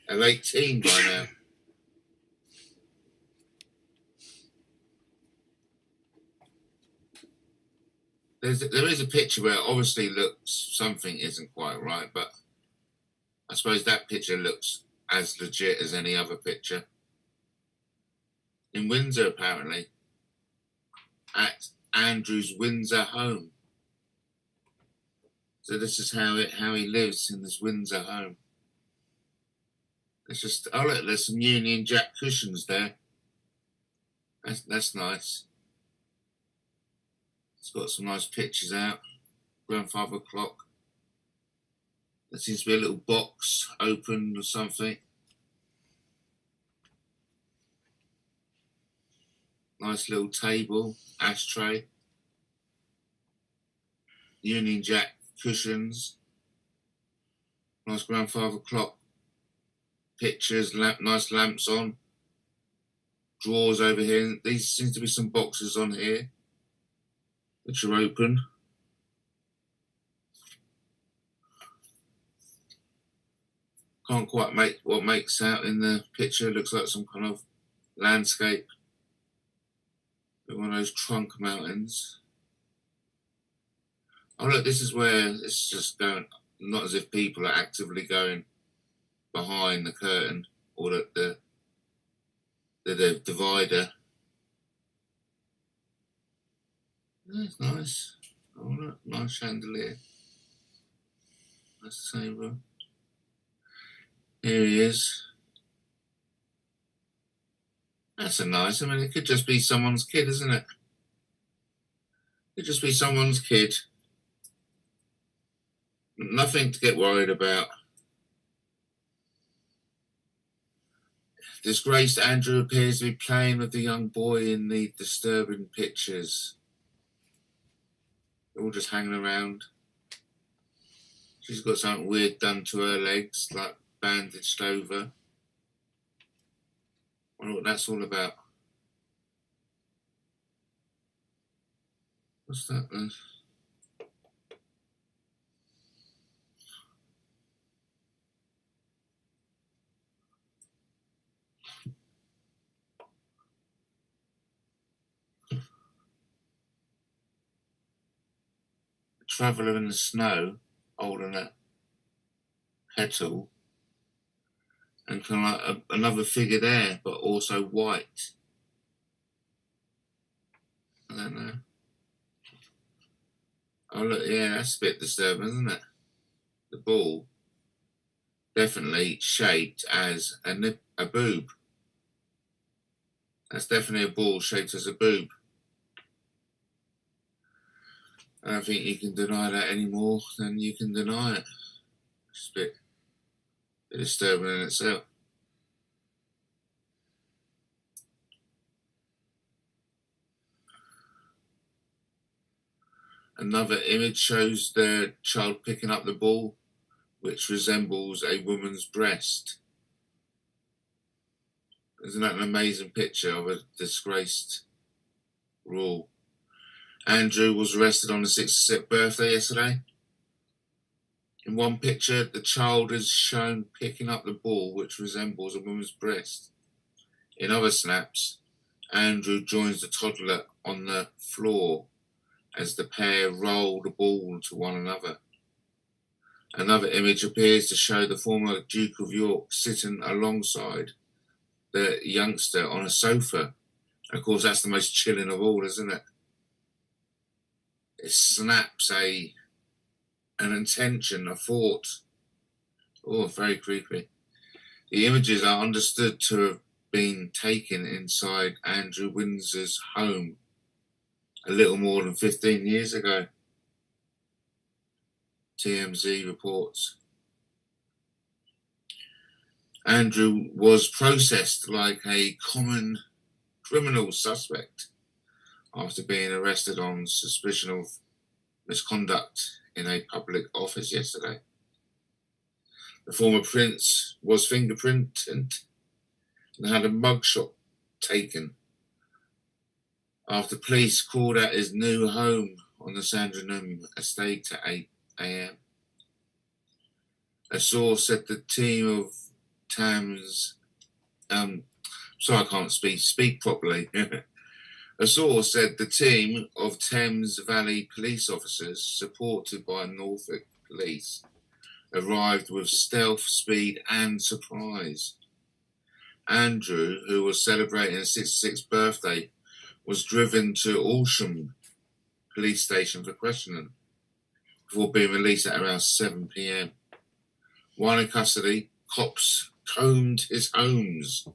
a late teen by now. There is a picture where it obviously looks something isn't quite right, but I suppose that picture looks as legit as any other picture. In Windsor, apparently, at Andrew's Windsor home. So this is how he lives in this Windsor home. It's just, oh look, there's some Union Jack cushions there. That's nice. It's got some nice pictures out. Grandfather clock. There seems to be a little box open or something. Nice little table, ashtray. Union Jack cushions. Nice grandfather clock. Pictures, nice lamps on. Drawers over here. These seem to be some boxes on here, which are open. Can't quite make what makes out in the picture. Looks like some kind of landscape with one of those trunk mountains. Oh look, this is where it's just going, not as if people are actively going behind the curtain or the divider. That's nice. Oh look, nice chandelier. Nice table. Here he is. That's a nice. I mean, it could just be someone's kid, isn't it? It could just be someone's kid. Nothing to get worried about. Disgraced Andrew appears to be playing with the young boy in the disturbing pictures. They're all just hanging around. She's got something weird done to her legs, like bandaged over. I wonder what that's all about. What's that then? Traveller in the snow, holding a petal, and kind of like another figure there, but also white. I don't know. Oh look, yeah, that's a bit disturbing, isn't it? The ball definitely shaped as a boob. That's definitely a ball shaped as a boob. I don't think you can deny that any more than you can deny it. It's a bit disturbing in itself. Another image shows the child picking up the ball, which resembles a woman's breast. Isn't that an amazing picture of a disgraced rule? Andrew was arrested on his 66th birthday yesterday. In one picture, the child is shown picking up the ball, which resembles a woman's breast. In other snaps, Andrew joins the toddler on the floor as the pair roll the ball to one another. Another image appears to show the former Duke of York sitting alongside the youngster on a sofa. And of course, that's the most chilling of all, isn't it? It snaps an intention, a thought. Oh, very creepy. The images are understood to have been taken inside Andrew Windsor's home a little more than 15 years ago. TMZ reports. Andrew was processed like a common criminal suspect after being arrested on suspicion of misconduct in a public office yesterday. The former prince was fingerprinted and had a mugshot taken after police called at his new home on the Sandringham estate at 8 a.m. A source said the team of Thames, sorry I can't speak properly. A source said the team of Thames Valley police officers, supported by Norfolk Police, arrived with stealth, speed and surprise. Andrew, who was celebrating his 66th birthday, was driven to Alsham police station for questioning before being released at around 7 p.m. While in custody, cops combed his homes,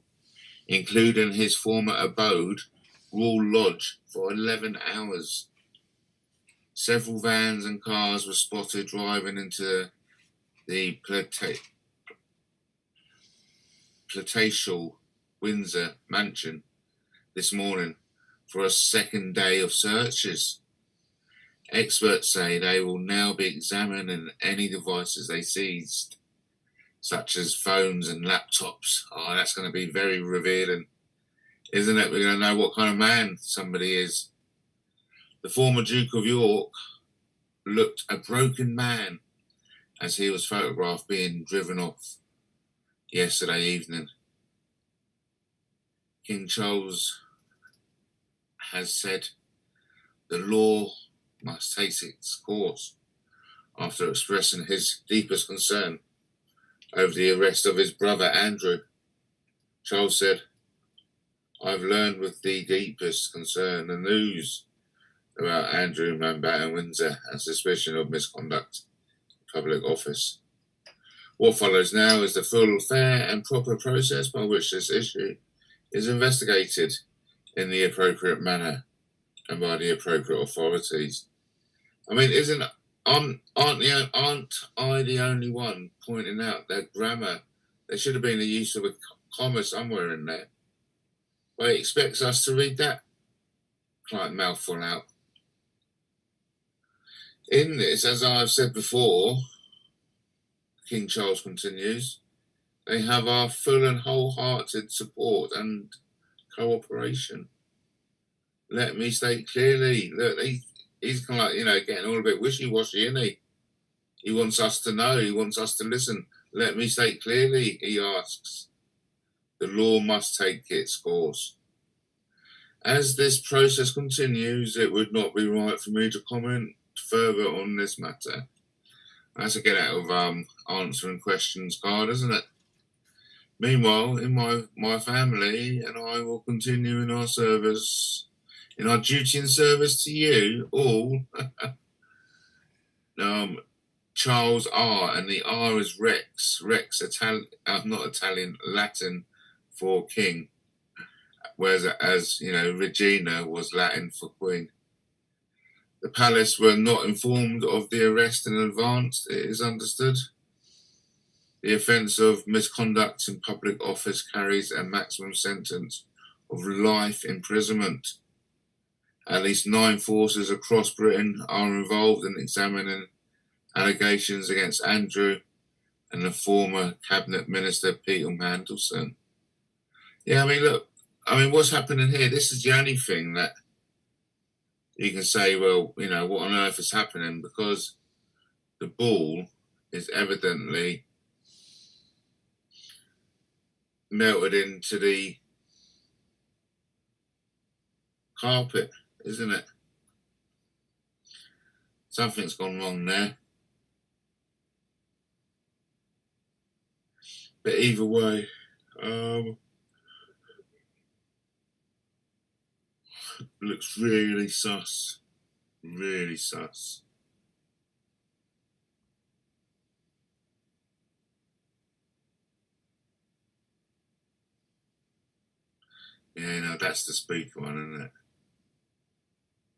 including his former abode, Rule Lodge, for 11 hours. Several vans and cars were spotted driving into the palatial Windsor mansion this morning for a second day of searches. Experts say they will now be examining any devices they seized, such as phones and laptops. Oh, that's going to be very revealing, isn't it? We're going to know what kind of man somebody is. The former Duke of York looked a broken man as he was photographed being driven off yesterday evening. King Charles has said the law must take its course after expressing his deepest concern over the arrest of his brother Andrew. Charles said, "I've learned with the deepest concern the news about Andrew Mountbatten Windsor and suspicion of misconduct in public office. What follows now is the full, fair and proper process by which this issue is investigated in the appropriate manner and by the appropriate authorities. I mean, aren't I the only one pointing out that grammar, there should have been a use of a comma somewhere in there, but he expects us to read that like mouthful out. In this, as I've said before, King Charles continues, they have our full and wholehearted support and cooperation. Let me state clearly, look, he's kind of like, you know, getting all a bit wishy-washy, isn't he? He wants us to know, he wants us to listen. Let me state clearly, he asks, the law must take its course. As this process continues, it would not be right for me to comment further on this matter. That's a get out of answering questions card, isn't it? Meanwhile, in my family and I will continue in our service, in our duty and service to you all. Charles R, and the R is Rex. Rex, not Italian, Latin for king. Whereas, as you know, Regina was Latin for queen. The palace were not informed of the arrest in advance, it is understood. The offence of misconduct in public office carries a maximum sentence of life imprisonment. At least 9 forces across Britain are involved in examining allegations against Andrew and the former cabinet minister Peter Mandelson. Yeah, I mean, look, what's happening here? This is the only thing that you can say, well, you know, what on earth is happening? Because the ball is evidently melted into the carpet, isn't it? Something's gone wrong there. But either way, looks really sus. Really sus. Yeah, no, that's the speaker one, isn't it?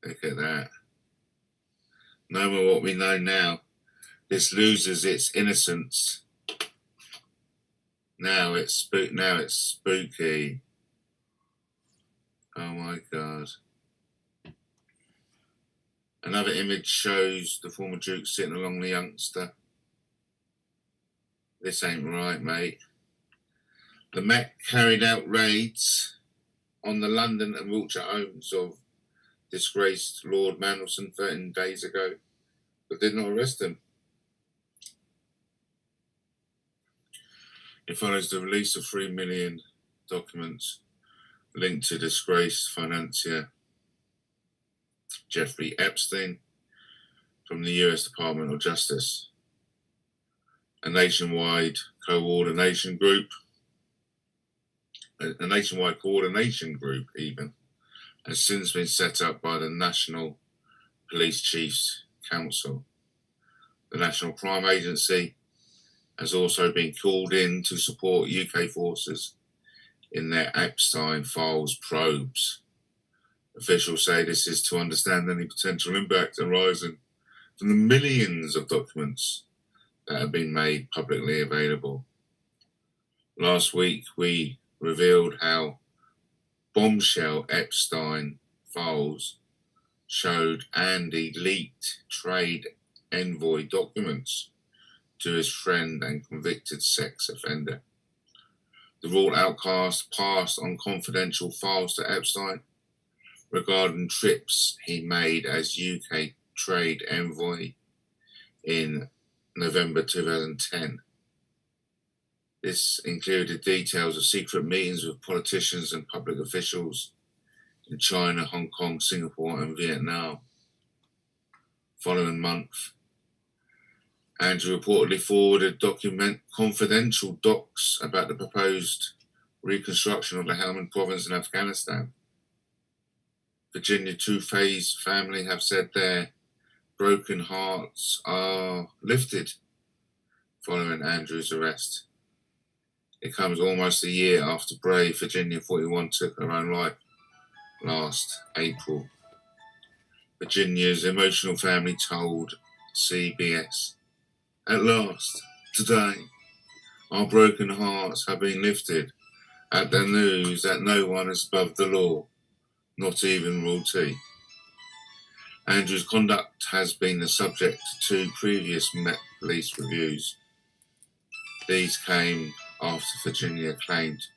Look at that. No more what we know now. This loses its innocence. Now it's spooky. Oh my God. Another image shows the former Duke sitting along the youngster. This ain't right, mate. The Met carried out raids on the London and Wiltshire homes of disgraced Lord Mandelson 13 days ago, but did not arrest him. It follows the release of 3 million documents linked to disgraced financier Jeffrey Epstein from the US Department of Justice. A nationwide coordination group even, has since been set up by the National Police Chiefs Council. The National Crime Agency has also been called in to support UK forces in their Epstein files probes. Officials say this is to understand any potential impact arising from the millions of documents that have been made publicly available. Last week, we revealed how bombshell Epstein files showed Andy leaked trade envoy documents to his friend and convicted sex offender. The Royal Outcast passed on confidential files to Epstein regarding trips he made as UK trade envoy in November 2010. This included details of secret meetings with politicians and public officials in China, Hong Kong, Singapore, and Vietnam. Following month, Andrew reportedly forwarded confidential docs about the proposed reconstruction of the Helmand province in Afghanistan. Virginia Two-Phase family have said their broken hearts are lifted following Andrew's arrest. It comes almost a year after brave Virginia 41 took her own life last April. Virginia's emotional family told CBS, "At last, today, our broken hearts have been lifted at the news that no one is above the law, not even royalty." Andrew's conduct has been the subject of 2 previous Met Police reviews. These came after Virginia claimed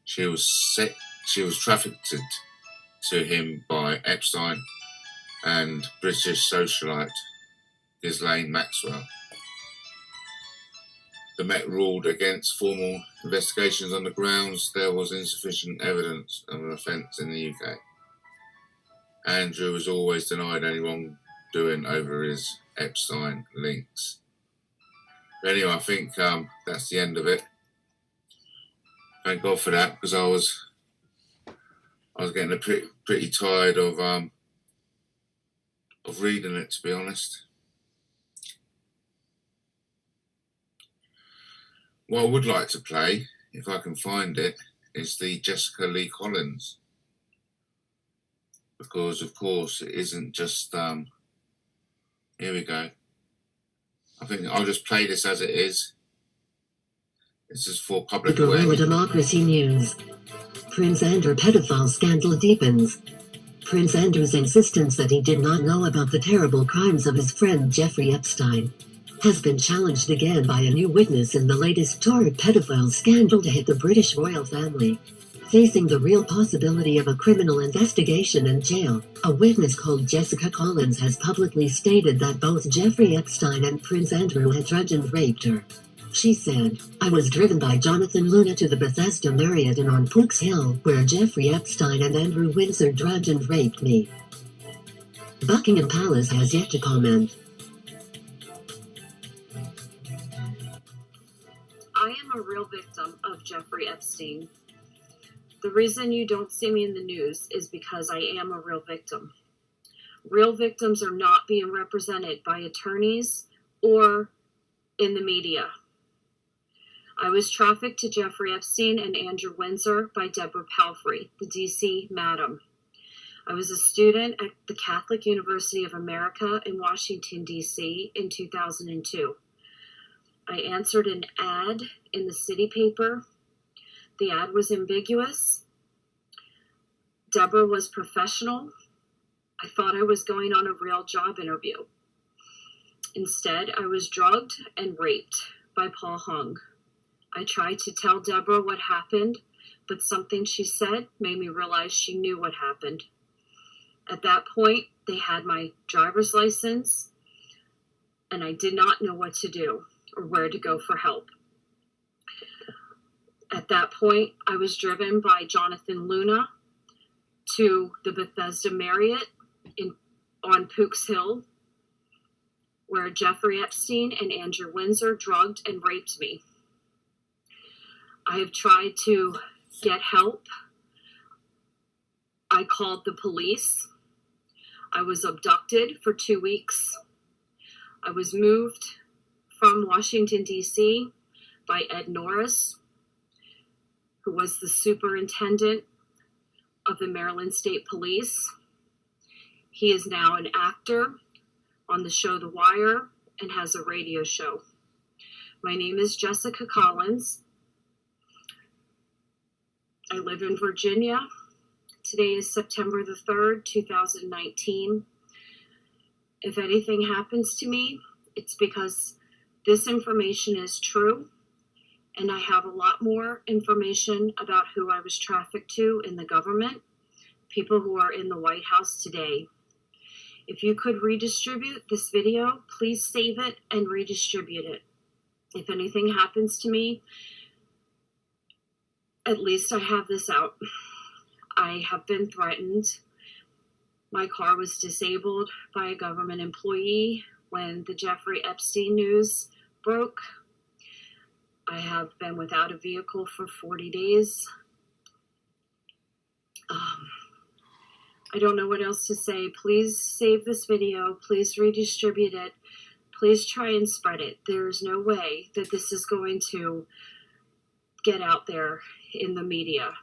she was trafficked to him by Epstein and British socialite Ghislaine Maxwell. The Met ruled against formal investigations on the grounds there was insufficient evidence of an offence in the UK. Andrew has always denied any wrongdoing over his Epstein links. But anyway, I think that's the end of it. Thank God for that, because I was getting pretty tired of reading it, to be honest. What I would like to play, if I can find it, is the Jessica Lee Collins. Because, of course, it isn't just... here we go. I think I'll just play this as it is. This is for public Guerrilla awareness. Democracy News. Prince Andrew pedophile scandal deepens. Prince Andrew's insistence that he did not know about the terrible crimes of his friend Jeffrey Epstein has been challenged again by a new witness in the latest torrid pedophile scandal to hit the British royal family. Facing the real possibility of a criminal investigation and jail, a witness called Jessica Collins has publicly stated that both Jeffrey Epstein and Prince Andrew had drugged and raped her. She said, "I was driven by Jonathan Luna to the Bethesda Marriott Inn on Pook's Hill, where Jeffrey Epstein and Andrew Windsor drugged and raped me." Buckingham Palace has yet to comment. I am a real victim of Jeffrey Epstein. The reason you don't see me in the news is because I am a real victim. Real victims are not being represented by attorneys or in the media. I was trafficked to Jeffrey Epstein and Andrew Windsor by Deborah Palfrey, the DC Madam. I was a student at the Catholic University of America in Washington, D.C. in 2002. I answered an ad in the city paper. The ad was ambiguous. Deborah was professional. I thought I was going on a real job interview. Instead, I was drugged and raped by Paul Hung. I tried to tell Deborah what happened, but something she said made me realize she knew what happened. At that point, they had my driver's license, and I did not know what to do or where to go for help. At that point, I was driven by Jonathan Luna to the Bethesda Marriott on Pook's Hill, where Jeffrey Epstein and Andrew Windsor drugged and raped me. I have tried to get help. I called the police. I was abducted for 2 weeks. I was moved from Washington, D.C. by Ed Norris, who was the superintendent of the Maryland State Police. He is now an actor on the show The Wire and has a radio show. My name is Jessica Collins. I live in Virginia. Today is September the 3rd, 2019. If anything happens to me, it's because this information is true, and I have a lot more information about who I was trafficked to in the government, people who are in the White House today. If you could redistribute this video, please save it and redistribute it. If anything happens to me, at least I have this out. I have been threatened. My car was disabled by a government employee when the Jeffrey Epstein news broke. I have been without a vehicle for 40 days. I don't know what else to say. Please save this video. Please redistribute it. Please try and spread it. There's no way that this is going to get out there in the media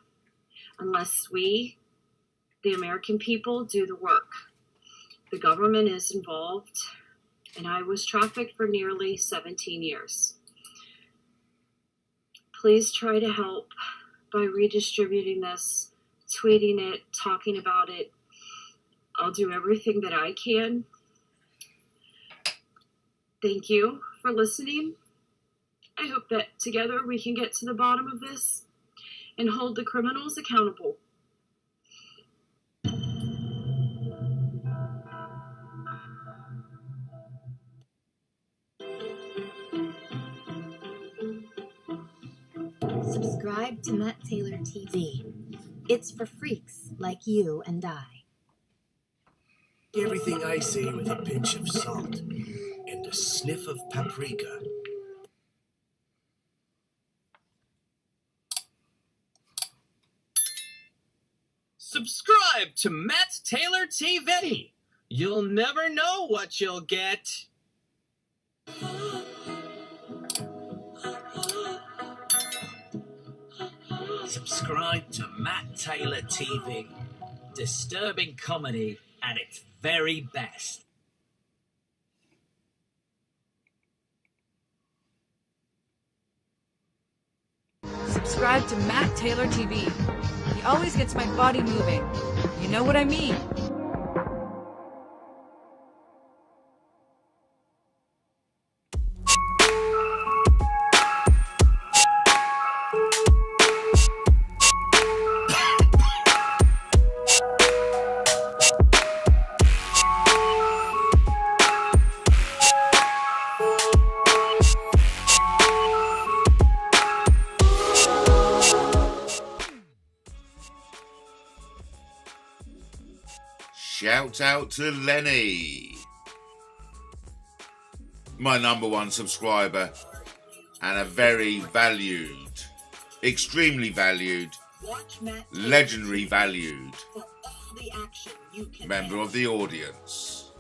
unless we, the American people, do the work. The government is involved, and I was trafficked for nearly 17 years. Please try to help by redistributing this, tweeting it, talking about it. I'll do everything that I can. Thank you for listening. I hope that together we can get to the bottom of this and hold the criminals accountable. Subscribe to Matt Taylor TV. It's for freaks like you and I. Everything I say with a pinch of salt and a sniff of paprika. Subscribe to Matt Taylor TV. You'll never know what you'll get. Subscribe to Matt Taylor TV. Disturbing comedy at its very best. Subscribe to Matt Taylor TV. He always gets my body moving. You know what I mean? Shout out to Lenny, my #1 subscriber, and a very valued, extremely valued, legendary valued member of the audience.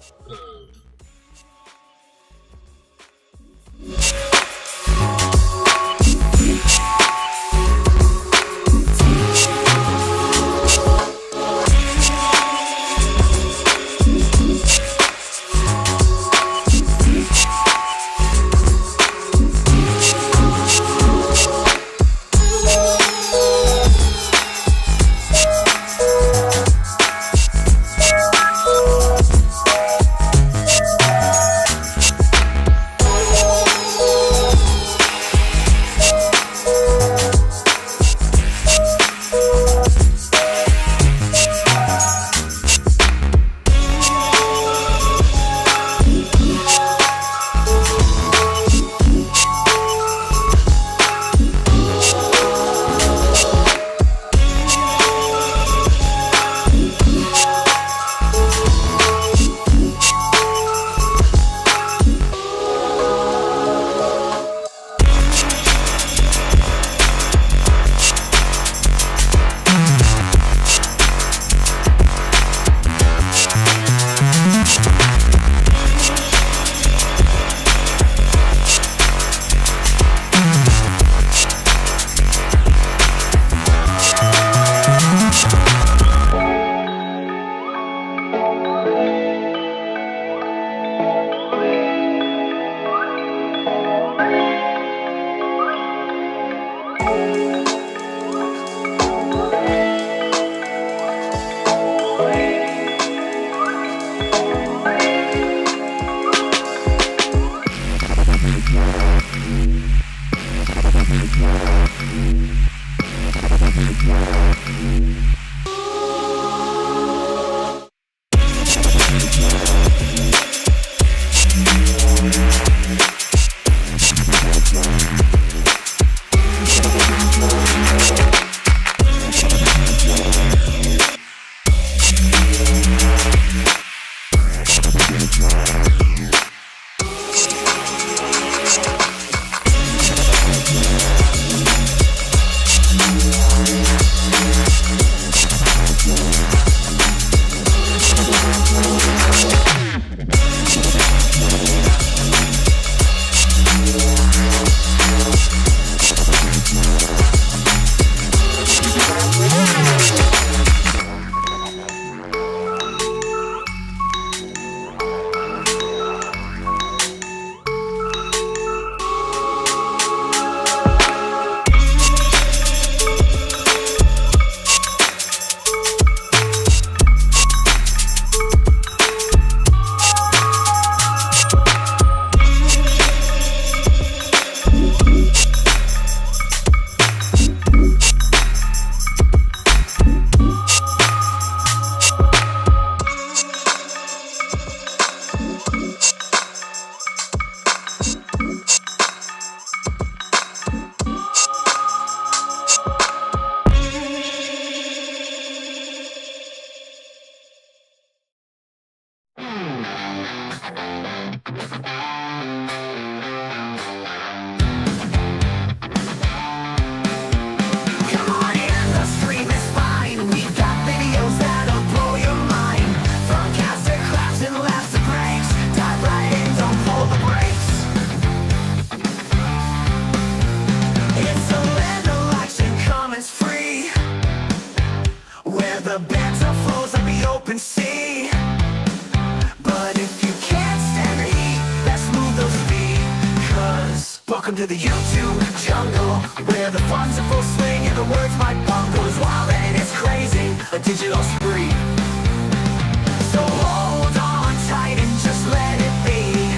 Come on in, the stream is fine. We've got videos that'll blow your mind. From cast to crafts and laughs to pranks. Dive right in, don't pull the brakes. It's a land of likes and comments free, where the banter flows like the open sea. But if you can't stand the heat, best move those feet. Cause welcome to the YouTube jungle, where the fun's in full swing and the words might bungle. It's wild and it's crazy, a digital spree. So hold on tight and just let it be.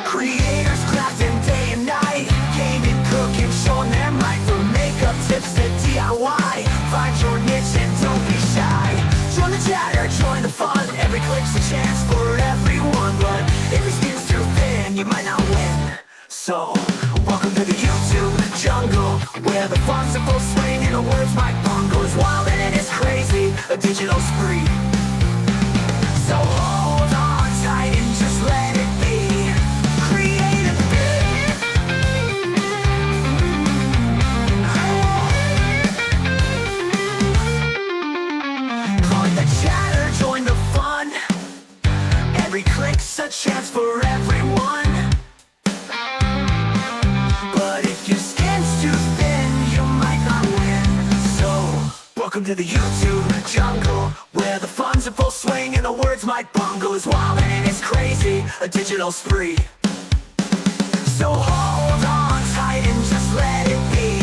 Creators crafting day and night, gaming, cooking, showing their might. From makeup tips to DIY, find your niche and don't be shy. Join the chatter, join the fun. Every click's a chance for everyone, but if your skin's too thin, you might not win. So welcome to the YouTube jungle, where the fun's in full swing and the words might bungle. It's wild and it's crazy, a digital spree. So hold on tight and just let it be. Creative join the chatter, join the fun. Every click's a chance for everyone. But if your skin's too thin, you might not win. So welcome to the YouTube jungle, where the fun's in full swing and the words might bungle. It's wild and it's crazy, a digital spree. So hold on tight and just let it be.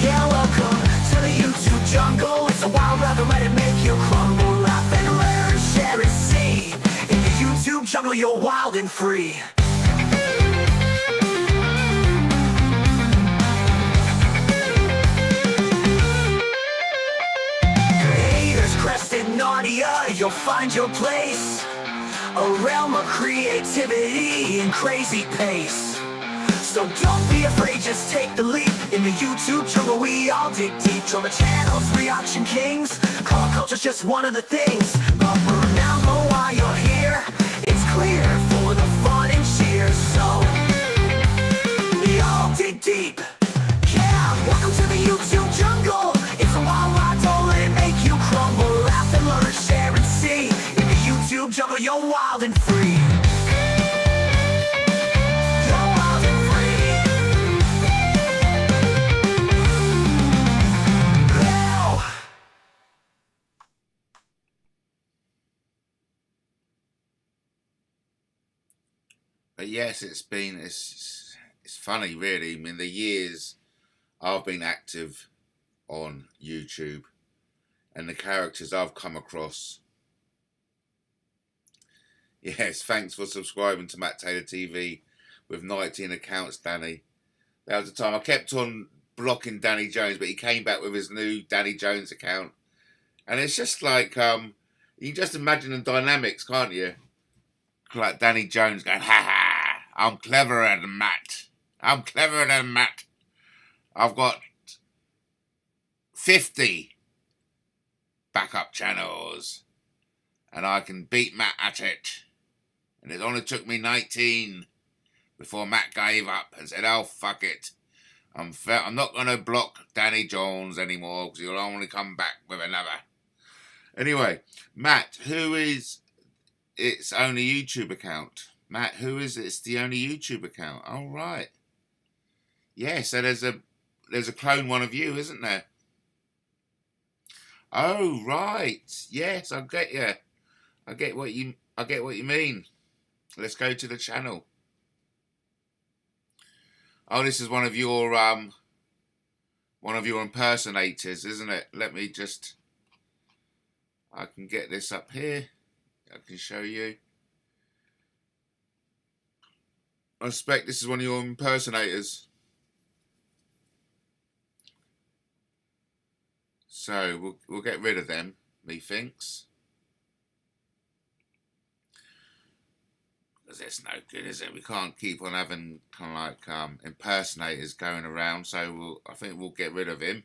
Yeah, welcome to the YouTube jungle. It's a wild ride, let it make you crumble. Laugh and learn, share and see. In the YouTube jungle, you're wild and free. Creators crested Nadia, you'll find your place. A realm of creativity and crazy pace. So don't be afraid, just take the leap. In the YouTube jungle, we all dig deep. Drama channels, reaction kings. Call culture's just one of the things. But remember why you're here. It's clear for the fun and cheer. So we all dig deep. Yeah, welcome to the YouTube jungle. It's a wild ride, don't let it make you crumble. Laugh and learn, share and see. In the YouTube jungle, you're wild and free. But yes, it's funny really. I mean, the years I've been active on YouTube and the characters I've come across. Yes, thanks for subscribing to Matt Taylor TV with 19 accounts, Danny. That was the time I kept on blocking Danny Jones, but he came back with his new Danny Jones account. And it's just like, you can just imagine the dynamics, can't you? Like Danny Jones going, ha ha, I'm cleverer than Matt. I'm cleverer than Matt. I've got 50 backup channels and I can beat Matt at it. And it only took me 19 before Matt gave up and said, oh, fuck it. I'm not going to block Danny Jones anymore because he'll only come back with another. Anyway, Matt, who is its only YouTube account? Matt, who is it? It's the only YouTube account. All right. Yeah, so there's a clone one of you, isn't there? Oh, right. Yes, I get you. I get what you mean. Let's go to the channel. Oh, this is one of your impersonators, isn't it? Let me just, I can get this up here. I can show you. I suspect this is one of your impersonators. So we'll get rid of them, methinks. Because it's no good, is it? We can't keep on having kind of like impersonators going around. So I think we'll get rid of him.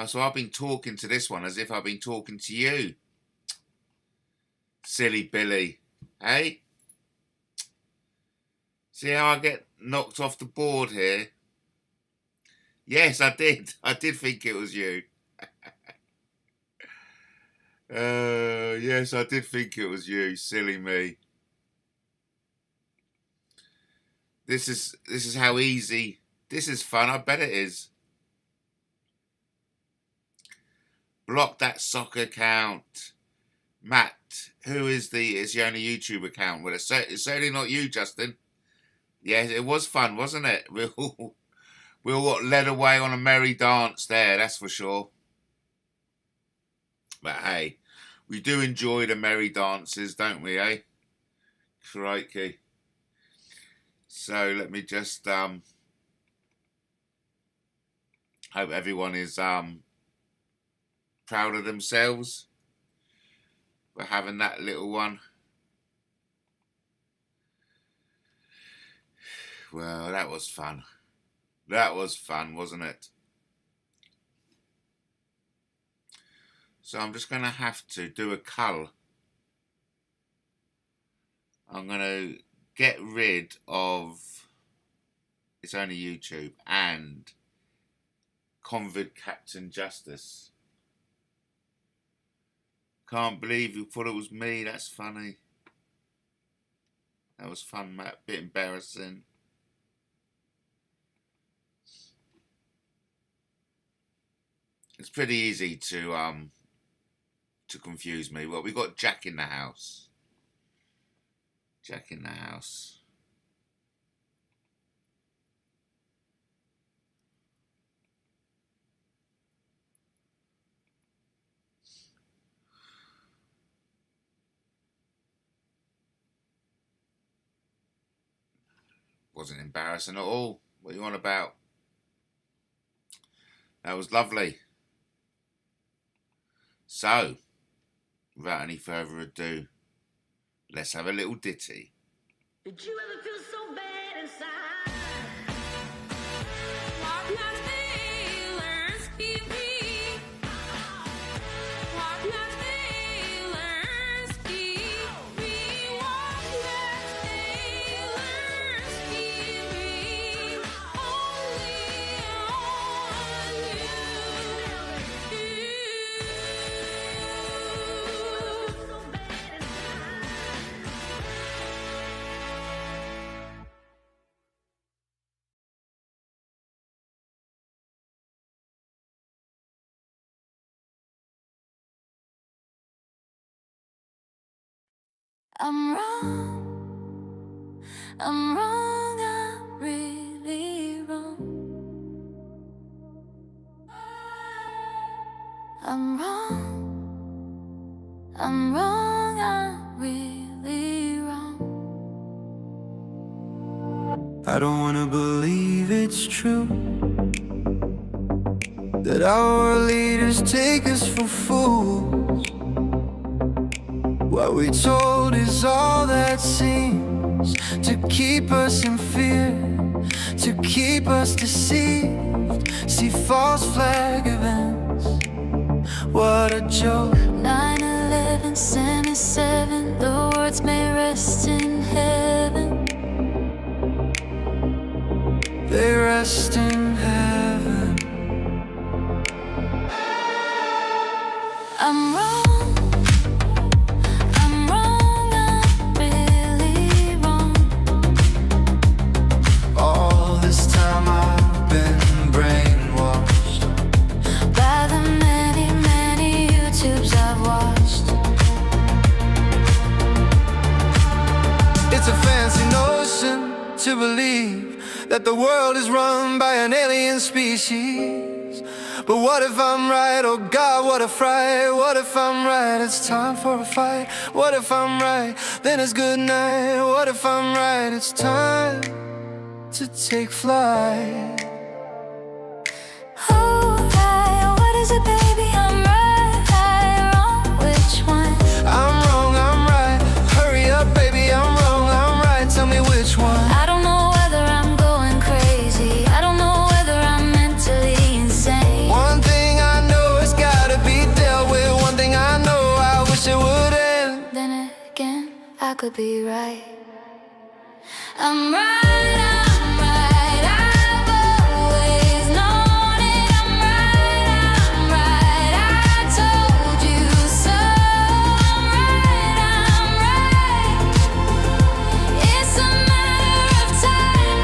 So I've been talking to this one as if I've been talking to you. Silly Billy. Hey? See how I get knocked off the board here? Yes, I did. I did think it was you. Yes, I did think it was you. Silly me. This is how easy. This is fun. I bet it is. Block that soccer account. Matt, who is it's the only YouTube account? Well, it's certainly not you, Justin. Yes, it was fun, wasn't it? We all got led away on a merry dance there, that's for sure. But hey, we do enjoy the merry dances, don't we, eh? Crikey. So let me just hope everyone is proud of themselves for having that little one. Well, that was fun. That was fun, wasn't it? So I'm just going to have to do a cull. I'm going to get rid of It's Only YouTube and Convid Captain Justice. Can't believe you thought it was me. That's funny. That was fun, Matt. Bit embarrassing. It's pretty easy to confuse me. Well, we got Jack in the house. Jack in the house. Wasn't embarrassing at all. What are you on about? That was lovely. So, without any further ado, let's have a little ditty. Did you ever feel so bad inside? I'm wrong, I'm really wrong. I'm wrong, I'm really wrong. I don't wanna believe it's true that our leaders take us for fools. What we told is all that seems to keep us in fear, to keep us deceived. See false flag events, what a joke. 9/11, 77, the words may rest in heaven. They rest in heaven. I'm wrong. To believe that the world is run by an alien species. But what if I'm right? Oh God, what a fright. What if I'm right? It's time for a fight. What if I'm right? Then it's good night. What if I'm right? It's time to take flight. Alright, what is it, baby? I'm right, wrong, which one? I'm wrong, I'm right. Hurry up, baby, I'm wrong, I'm right. Tell me which one. I don't know whether I'm going crazy. I don't know whether I'm mentally insane. One thing I could be right. I'm right, I'm right, I've always known it. I'm right, I told you so. I'm right, it's a matter of time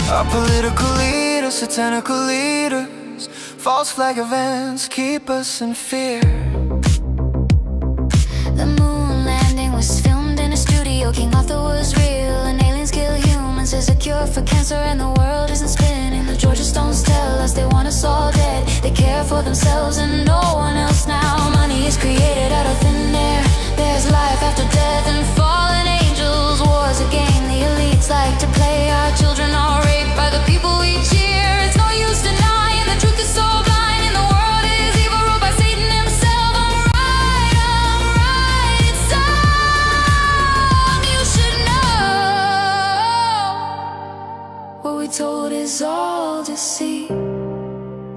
now. Our political leaders, satanical leaders, false flag events keep us in fear. The moon landing was filmed in a studio. King Arthur was real, and aliens kill humans. There's a cure for cancer, and the world isn't spinning. The Georgia Stones tell us they want us all dead. They care for themselves and no one else now. Money is created out of thin air. There's life after death and fallen angels. War's a game the elites like to play. Our children are raped by the people we cheer. It's no use denying the truth is so blind, and the world is evil, ruled by Satan himself. I'm right, it's something you should know. What we told is all deceit,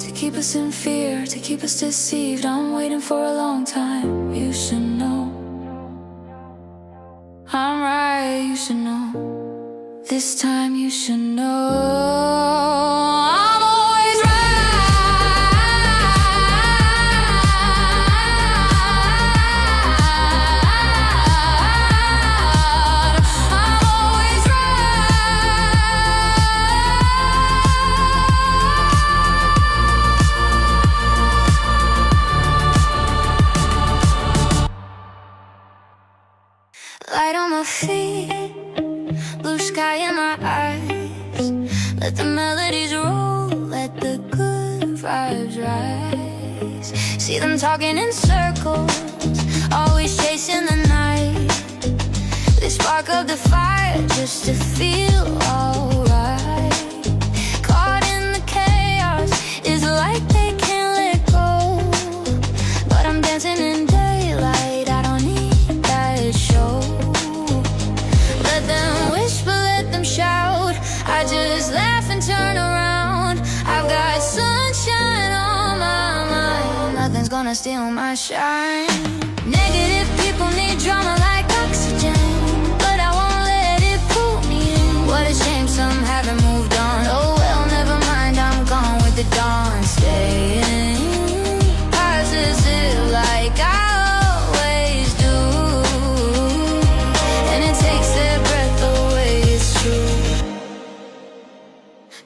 to keep us in fear, to keep us deceived. I'm waiting for a long time, you should know. I'm right, you should know. This time you should know. I'm always right. I'm always right. Light on my feet, blue sky in my eyes. Let the melodies roll, let the good vibes rise. See them talking in circles, always chasing the night. They spark up the fire just to feel alright. Caught in the chaos, it's like they can't let go. But I'm dancing in daylight, I don't need that show. Let them wish, but let them shout. I just laugh and turn around. I've got sunshine on my mind. Nothing's gonna steal my shine. Negative people need drama like oxygen, but I won't let it pull me in. What a shame some haven't moved on. Oh well, never mind, I'm gone with the dawn. Staying positive like I always do, and it takes their breath away, it's true.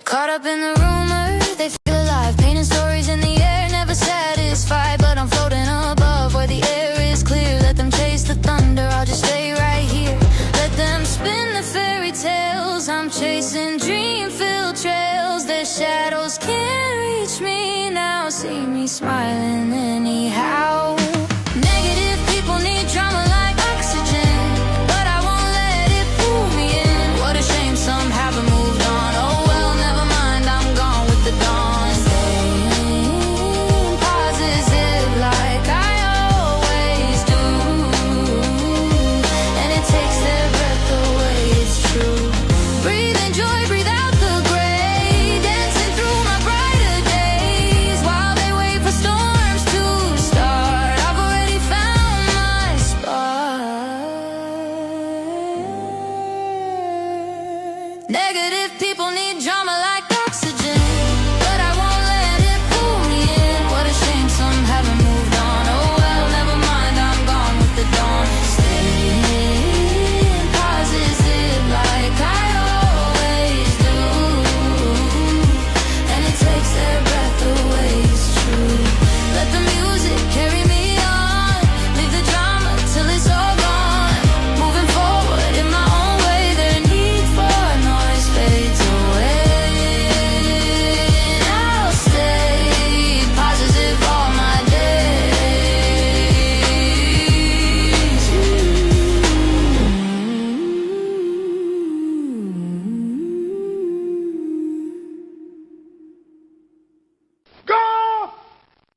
Caught up in the rumors, they feel alive. Painting stories in the air, never satisfied. But I'm floating above where the air is clear. Let them chase the thunder, I'll just stay right here. Let them spin the fairy tales. I'm chasing dream-filled trails. Their shadows can't reach me now. See me smiling anyhow. Negative people need drama like oxygen, but I won't let it pull me in. What a shame some haven't moved on. Oh well, never mind, I'm gone with the dawn. Staying positive like I always do, and it takes their breath away, it's true. Breathe in joy, breathe out the gray. Dancing through my brighter days while they wait for storms to start. I've already found my spot. Negative people need drama like oxygen, but I won't let it pull me in. What a shame some haven't moved on. Oh well, never mind, I'm gone with the dawn. Staying positive like I always do, and it takes their breath away, it's true. Let the music carry me on. Leave the drama till it's all gone. Moving forward in my own way. Their need for noise fades away. I'll stay positive all my days. Go!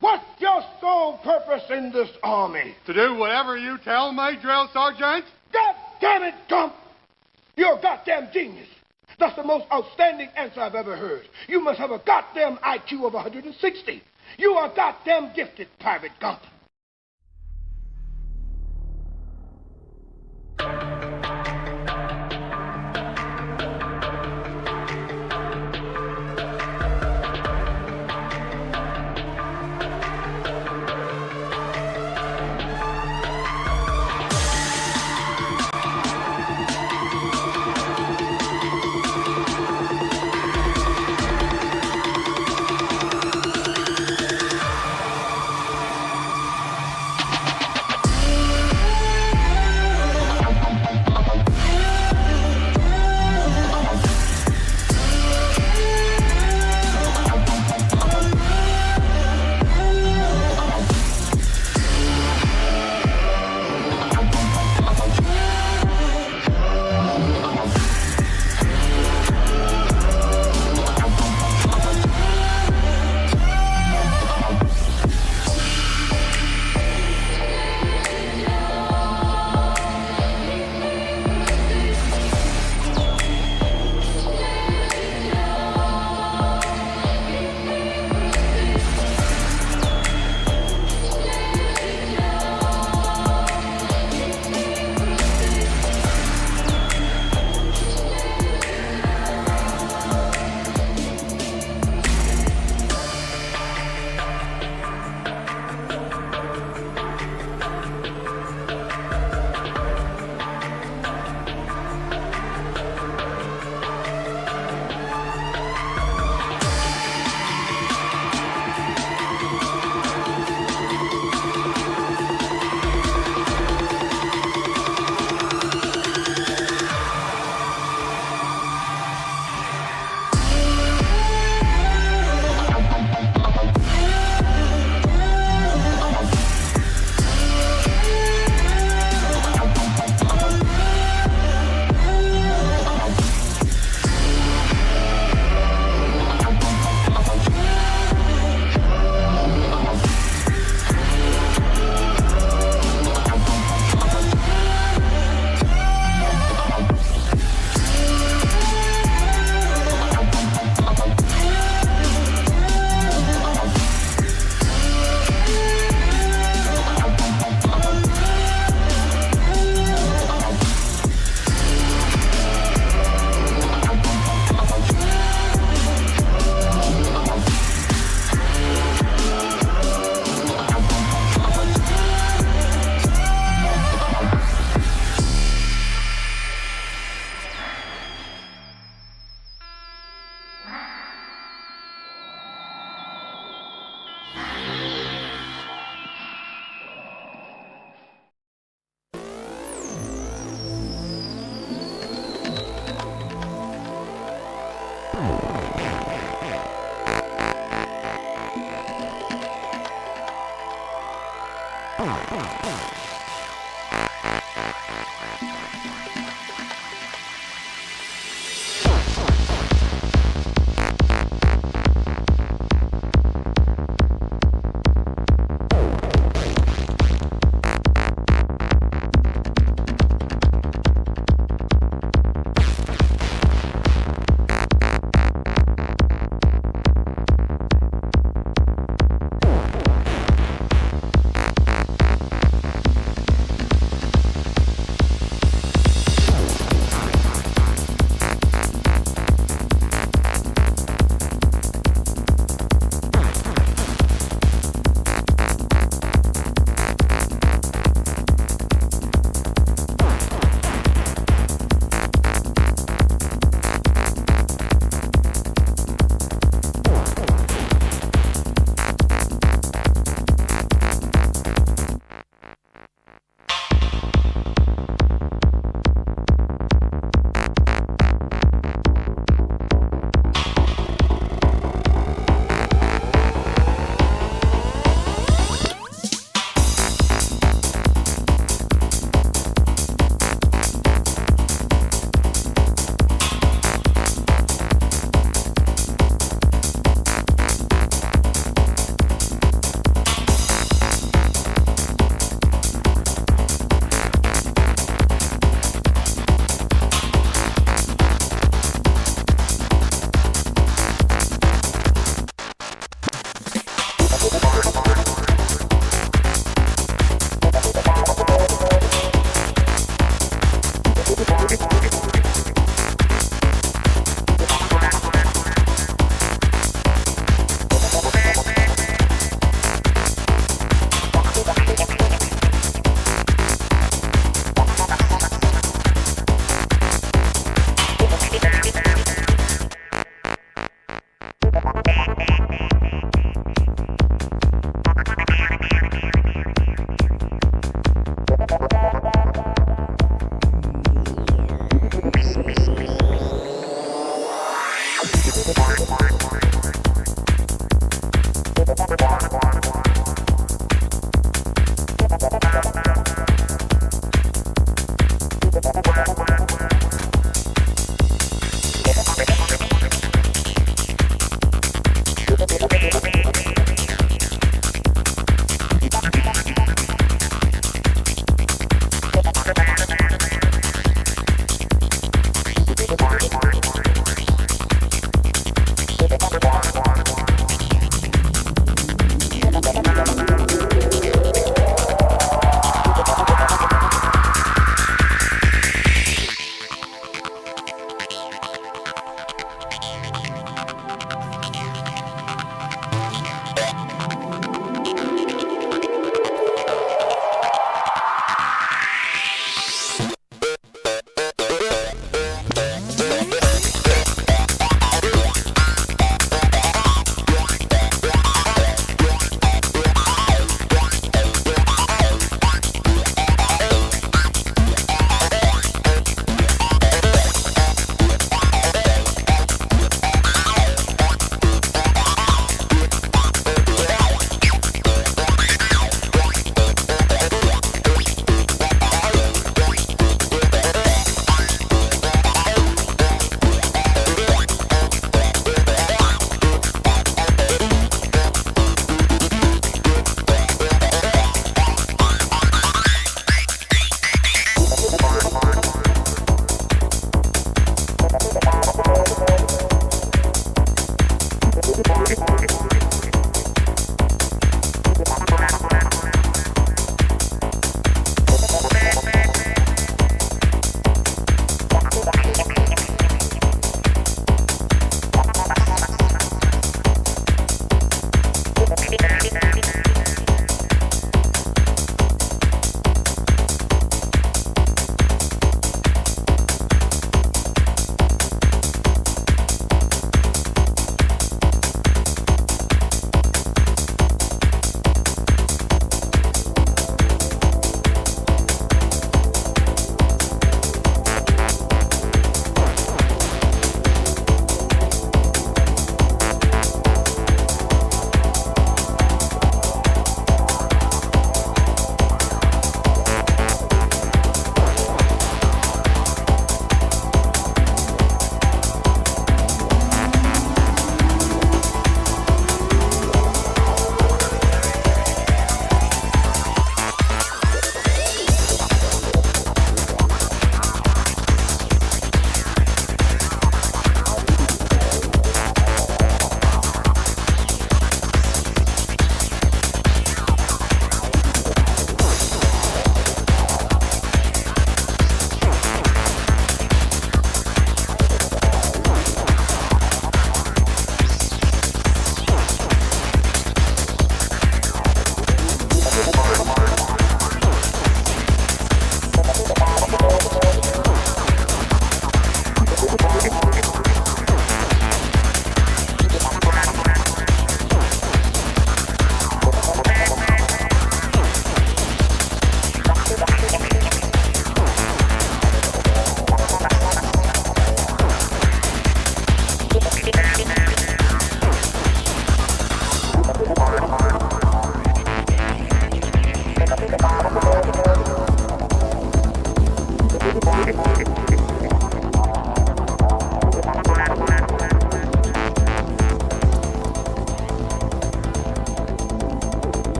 What's your sole purpose in this army? To do whatever you tell me, drill sergeant. God damn it, Gump! You're a goddamn genius. That's the most outstanding answer I've ever heard. You must have a goddamn IQ of 160. You are goddamn gifted, Private Gump.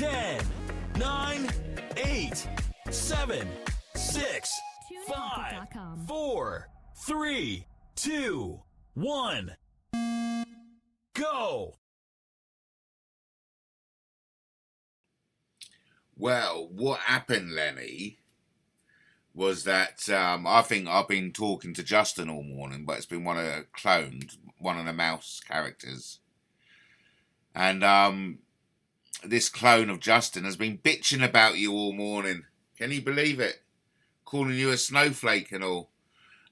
10, 9, 8, 7, 6, 5, 4, 3, 2, 1. Go! Well, what happened, Lenny, was that I think I've been talking to Justin all morning, but it's been one of the mouse characters. And this clone of Justin has been bitching about you all morning. Can you believe it? Calling you a snowflake and all.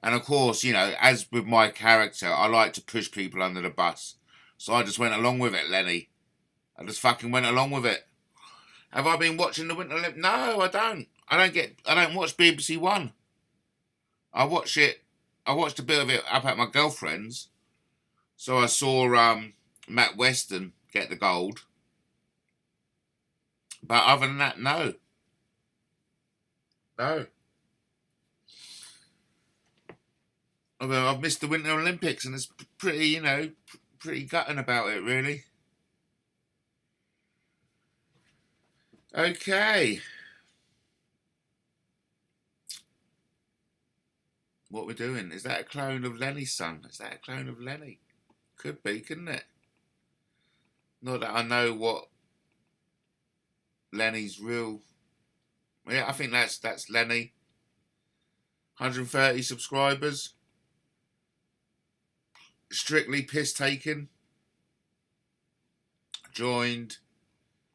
And of course, you know, as with my character, I like to push people under the bus. So I just went along with it, Lenny. I just fucking went along with it. Have I been watching the Winter Olympics? No, I don't. I don't watch BBC One. I watched a bit of it up at my girlfriend's. So I saw Matt Weston get the gold. But other than that, no. No. I've missed the Winter Olympics and it's pretty, you know, pretty gutting about it, really. Okay. What we're doing? Is that a clone of Lenny's son? Is that a clone of Lenny? Could be, couldn't it? Not that I know what Lenny's real... Yeah, I think that's Lenny. 130 subscribers. Strictly piss taken. Joined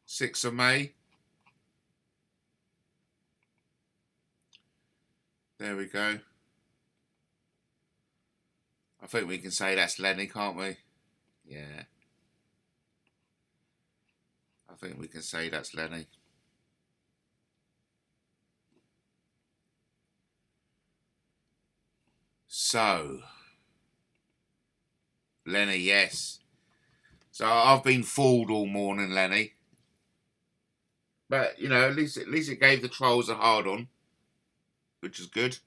6th of May. There we go. I think we can say that's Lenny, can't we? Yeah. I think we can say that's Lenny. So, Lenny, yes. So I've been fooled all morning, Lenny. But, you know, at least it gave the trolls a hard on, which is good.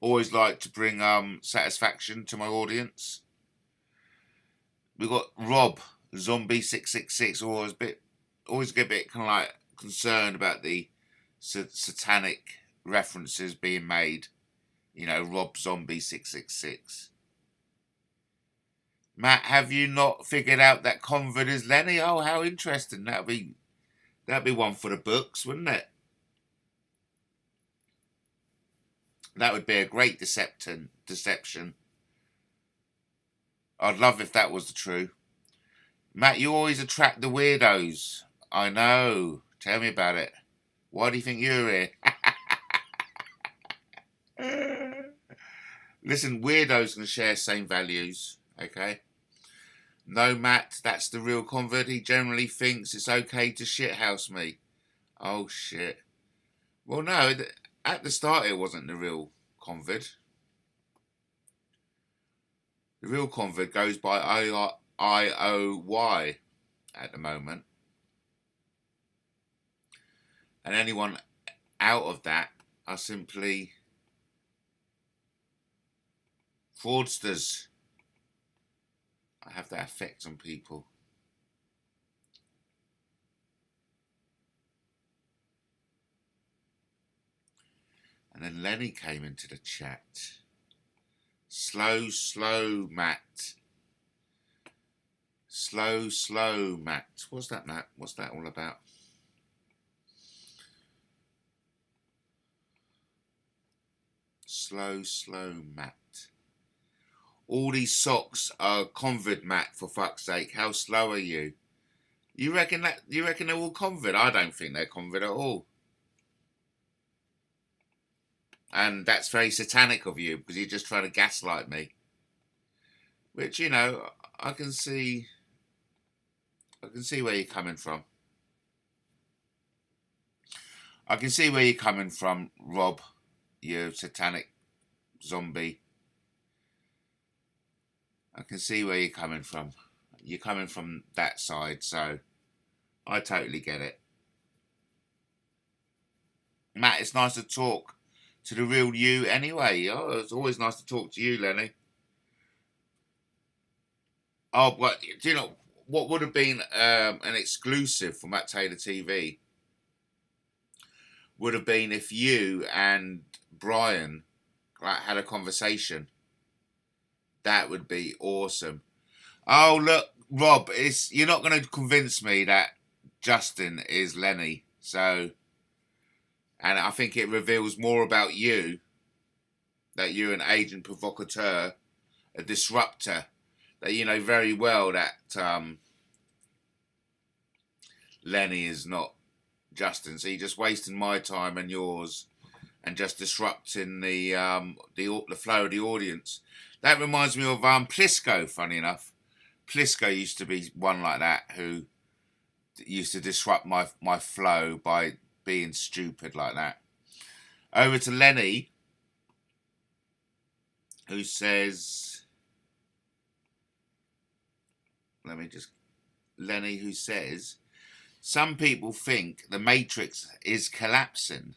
Always like to bring satisfaction to my audience. We got Rob, Zombie 666, always get a bit kind of like concerned about the satanic references being made. You know, Rob Zombie 666. Matt, have you not figured out that Convert is Lenny? Oh, how interesting. That'd be one for the books, wouldn't it? That would be a great deception. I'd love if that was the truth. Matt, you always attract the weirdos. I know. Tell me about it. Why do you think you're here? Listen, weirdos can share same values, okay? No, Matt, that's the real convert. He generally thinks it's okay to shithouse me. Oh, shit. Well, no, at the start it wasn't the real convert. The real convert goes by IOY at the moment. And anyone out of that are simply fraudsters. I have that effect on people. And then Lenny came into the chat. Slow, Matt. Slow, Matt. What's that, Matt? What's that all about? Slow, Matt. All these socks are convert, Matt, for fuck's sake. How slow are you? You reckon they're all convert? I don't think they're convert at all. And that's very satanic of you, because you're just trying to gaslight me. Which, you know, I can see where you're coming from. I can see where you're coming from, Rob, you satanic zombie. I can see where you're coming from. You're coming from that side, so I totally get it. Matt, it's nice to talk to the real you anyway. Oh, it's always nice to talk to you, Lenny. Oh, but do you know what would have been an exclusive for Matt Taylor TV would have been if you and Brian had a conversation. That would be awesome. Oh, look, Rob, you're not going to convince me that Justin is Lenny. So, and I think it reveals more about you, that you're an agent provocateur, a disruptor, that you know very well that Lenny is not Justin. So you're just wasting my time and yours and just disrupting the flow of the audience. That reminds me of Plisco, funny enough. Plisco used to be one like that who used to disrupt my flow by being stupid like that. Over to Lenny, who says, Lenny, who says, some people think the Matrix is collapsing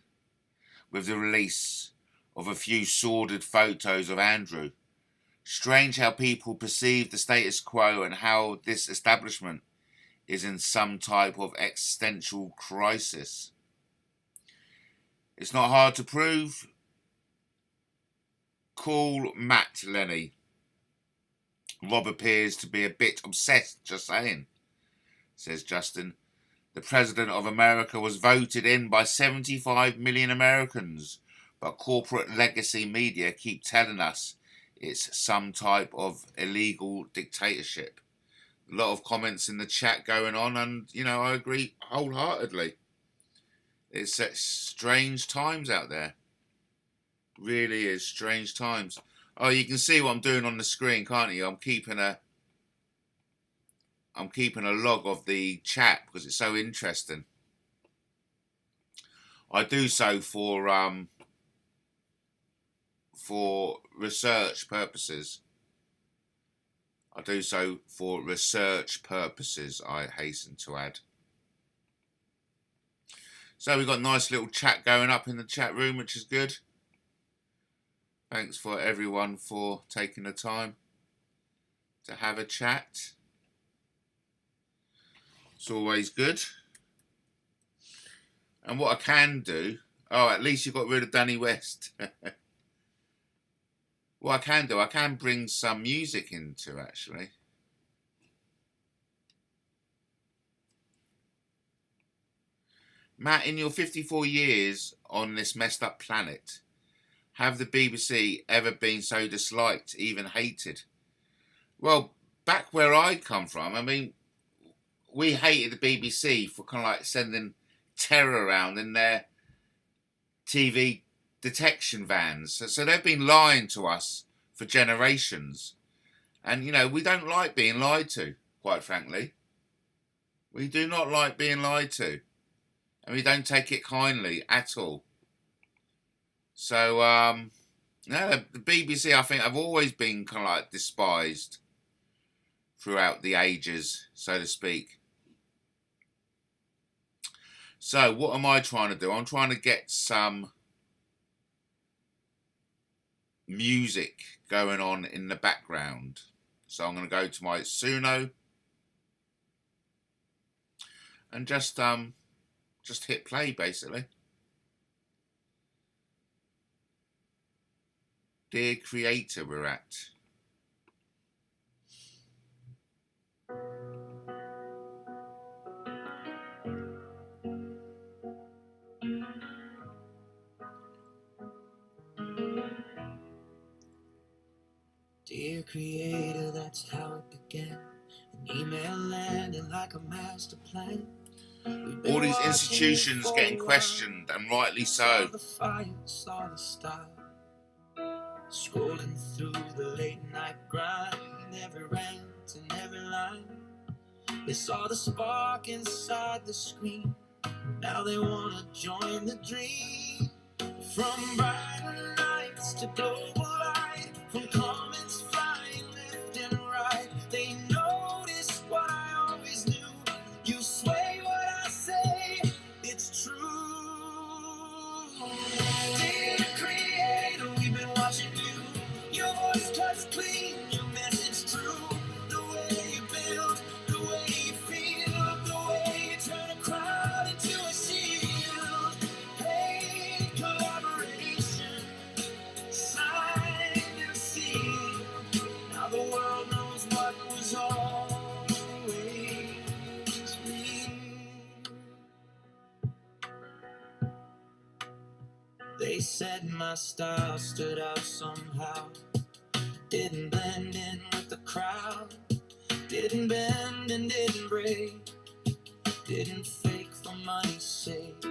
with the release of a few sordid photos of Andrew. Strange how people perceive the status quo and how this establishment is in some type of existential crisis. It's not hard to prove. Call Matt, Lenny. Rob appears to be a bit obsessed, just saying, says Justin. The President of America was voted in by 75 million Americans, but corporate legacy media keep telling us it's some type of illegal dictatorship. A lot of comments in the chat going on, and, you know, I agree wholeheartedly. It's strange times out there. Really is strange times. Oh, you can see what I'm doing on the screen, can't you? I'm keeping a log of the chat because it's so interesting. I do so for research purposes. I hasten to add. So we've got a nice little chat going up in the chat room, which is good. Thanks for everyone for taking the time to have a chat. It's always good. And what I can do... Oh, at least you got rid of Danny West. What I can do, I can bring some music into, actually. Matt, in your 54 years on this messed up planet, have the BBC ever been so disliked, even hated? Well, back where I come from, I mean, we hated the BBC for kind of like sending terror around in their TV detection vans. So they've been lying to us for generations. And, you know, we don't like being lied to, quite frankly. We do not like being lied to. And we don't take it kindly at all. So, no, the BBC, I think, have always been kind of like despised throughout the ages, so to speak. So, what am I trying to do? I'm trying to get some music going on in the background. So, I'm going to go to my Suno and just hit play, basically. Dear Creator, we're at. Dear Creator, that's how it began. An email landing like a master plan. All these institutions getting questioned, and rightly so. The fire, saw the star. Scrolling through the late night grind, every rant and every line. They saw the spark inside the screen. Now they wanna join the dream. From bright nights to global light, from comments flying left and right. They notice what I always knew. You sway what I say, it's true. Dear Creator, we've been watching you. Your voice cuts clean, your message true. The way you build, the way They said my style stood out somehow. Didn't blend in with the crowd. Didn't bend and didn't break. Didn't fake for money's sake.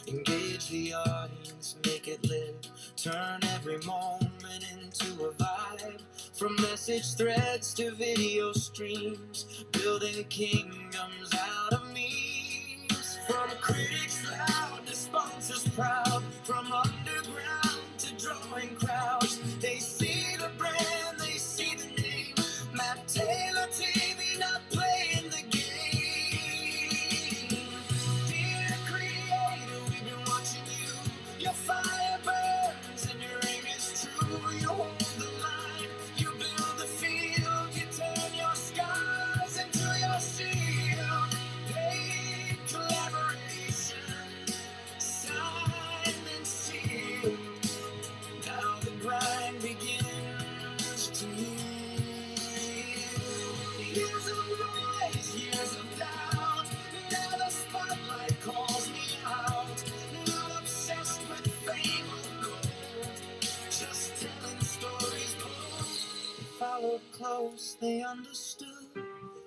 Engage the audience, make it live. Turn every moment into a vibe. From message threads to video streams. Building kingdoms out of memes. From critics loud to sponsors proud. From underground to drawing crowds. They see the brand, they see the name. Matt Taylor TV, not playing the game. Dear creator, we've been watching you. Your fire burns and your aim is true. You hold the line, you build the field. You turn your scars into your shield. Paid collaboration, signed and sealed. Now the grind begins to heal. Years of noise, years of doubt. Now the spotlight calls me out. Not obsessed with fame or gold, just telling stories bold. They followed close, they understood.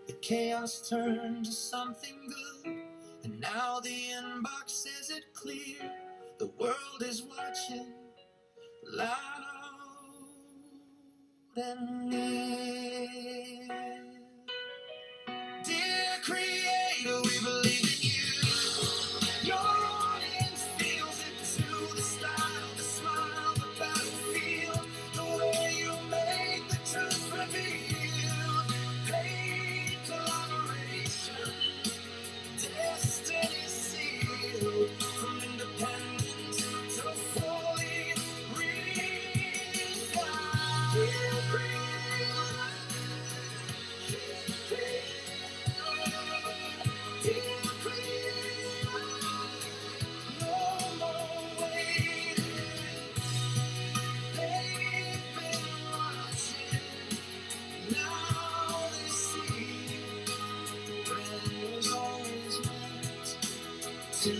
The chaos turned to something good. And now the inbox says it clear. The world is watching, loud and near. Dear creator, we believe in you. Your audience feels it too. The style, the smile, the battlefield. The way you make the truth revealed. Paid collaboration, destiny sealed. From independent to fully refined. Dear creator, dear creator, no more waiting. They've been watching, now they see. The brand was always meant to be.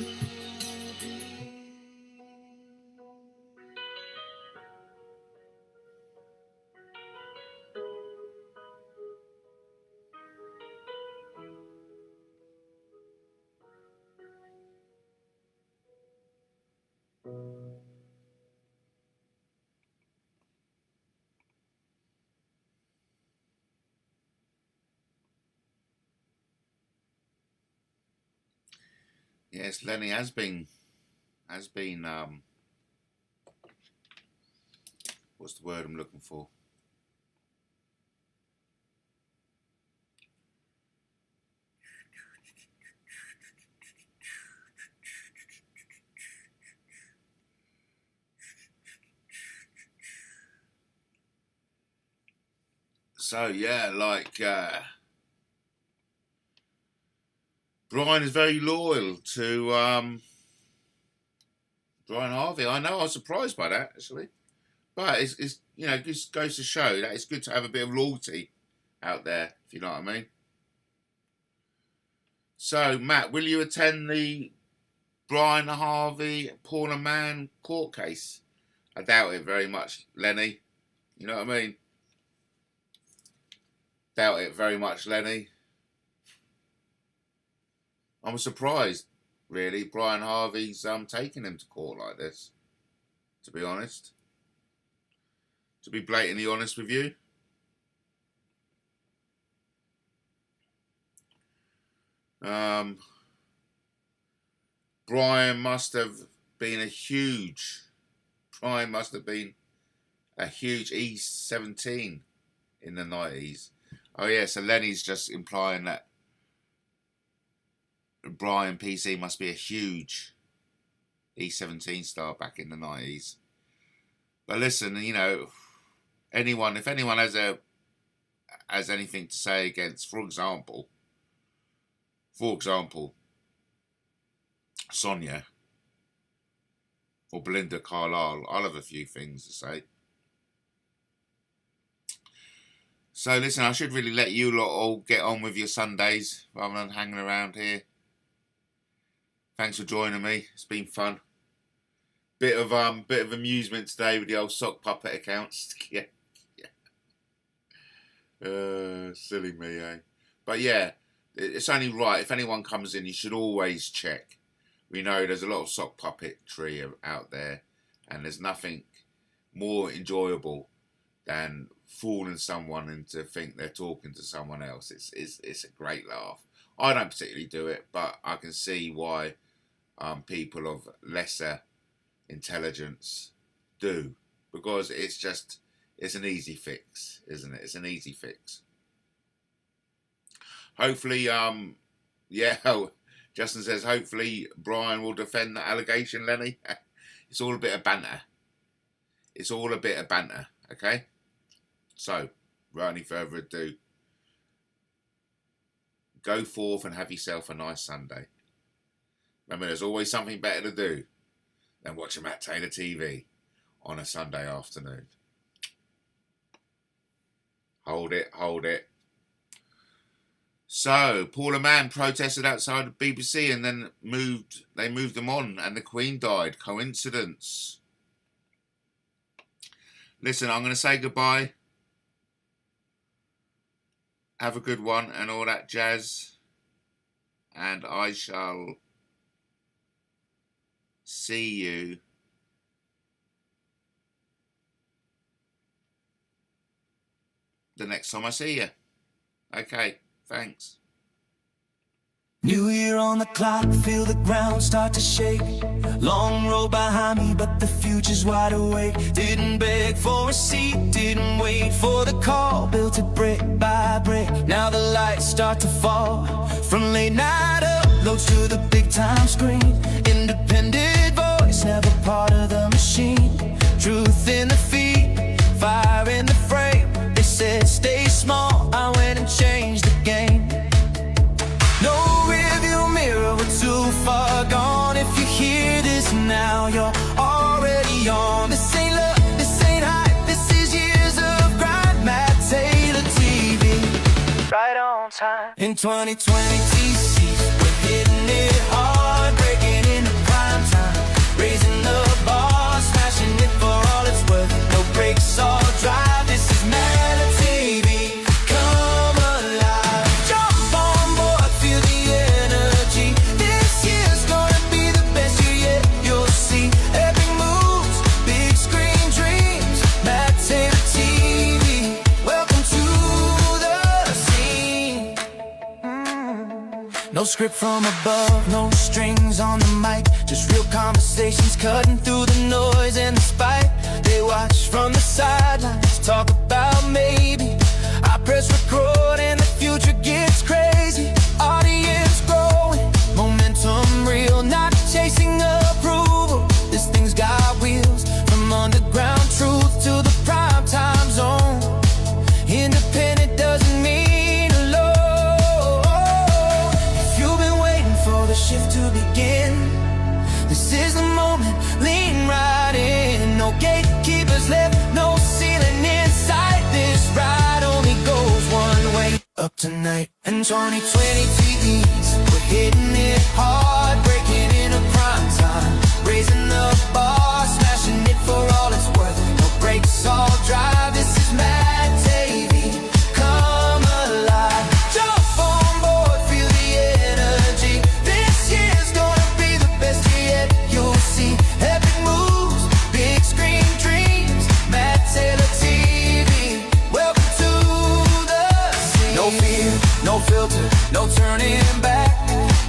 Yes, Lenny has been what's the word I'm looking for? So yeah, like Brian is very loyal to Brian Harvey. I know, I was surprised by that actually, but it's you know, just goes to show that it's good to have a bit of loyalty out there, if you know what I mean. So Matt, will you attend the Brian Harvey Paula Mann court case? I doubt it very much, Lenny. You know what I mean? Doubt it very much, Lenny. I'm surprised, really, Brian Harvey's taking him to court like this, to be honest. To be blatantly honest with you. Brian must have been a huge E17 in the 90s. Oh yeah, so Lenny's just implying that Brian PC must be a huge E17 star back in the 90s. But listen, you know, if anyone has anything to say against, for example, Sonia or Belinda Carlisle, I'll have a few things to say. So listen, I should really let you lot all get on with your Sundays rather than hanging around here. Thanks for joining me. It's been fun. Bit of amusement today with the old sock puppet accounts. Yeah. Silly me, eh? But yeah, it's only right. If anyone comes in, you should always check. We know there's a lot of sock puppetry out there, and there's nothing more enjoyable than fooling someone into think they're talking to someone else. It's a great laugh. I don't particularly do it, but I can see why people of lesser intelligence do, because it's an easy fix, isn't it? It's an easy fix. Hopefully, Justin says, hopefully Brian will defend that allegation, Lenny. It's all a bit of banter. It's all a bit of banter, okay? So, without any further ado, go forth and have yourself a nice Sunday. Remember, there's always something better to do than watching Matt Taylor TV on a Sunday afternoon. Hold it, hold it. So, Paula Mann protested outside the BBC and then they moved them on, and the Queen died. Coincidence? Listen, I'm going to say goodbye. Have a good one and all that jazz. And I shall see you the next time I see you. Okay, thanks. New year on the clock, feel the ground start to shake. Long road behind me, but the future's wide awake. Didn't beg for a seat, didn't wait for the call. Built it brick by brick, now the lights start to fall. From late night uploads to the big time screen. Independent voice, never part of the machine. Truth in the feed, fire in the frame. They said stay small, I went and changed the game. No rearview mirror, we're too far gone. If you hear this now, you're already on. This ain't love, this ain't hype, this is years of grind. Matt Taylor TV, right on time. In 2020 TC, we're hitting it hard, breaking into prime time. Raising the bar, smashing it for all it's worth. No brakes or drive, this is Matt TV. Come alive, jump on board, feel the energy. This year's gonna be the best year yet. You'll see epic moves, big screen dreams. Matt Taylor TV, welcome to the scene. No script from above, no strings on the mic. Just real conversations cutting through the noise and the spite. They watch from the sidelines, talk about maybe. I press record and the future gets crazy. Audience growing, momentum real, not chasing approval. This thing's got wheels, from underground truth to the prime time zone. Independent doesn't mean alone. If you've been waiting for the shift to begin, this is the moment, lean right in. No gatekeepers left, no ceiling in sight. This ride only goes one way, up tonight. And 2020 TVs, we're hitting it hard, breaking into prime time. Raising the bar, smashing it for all it's worth. No brakes, all drive, this is Matt TV. Come alive, jump on board, feel the energy. This year's gonna be the best year yet. You'll see epic moves, big screen dreams. Matt Taylor TV, welcome to the scene. No fear, no filter, no turning back.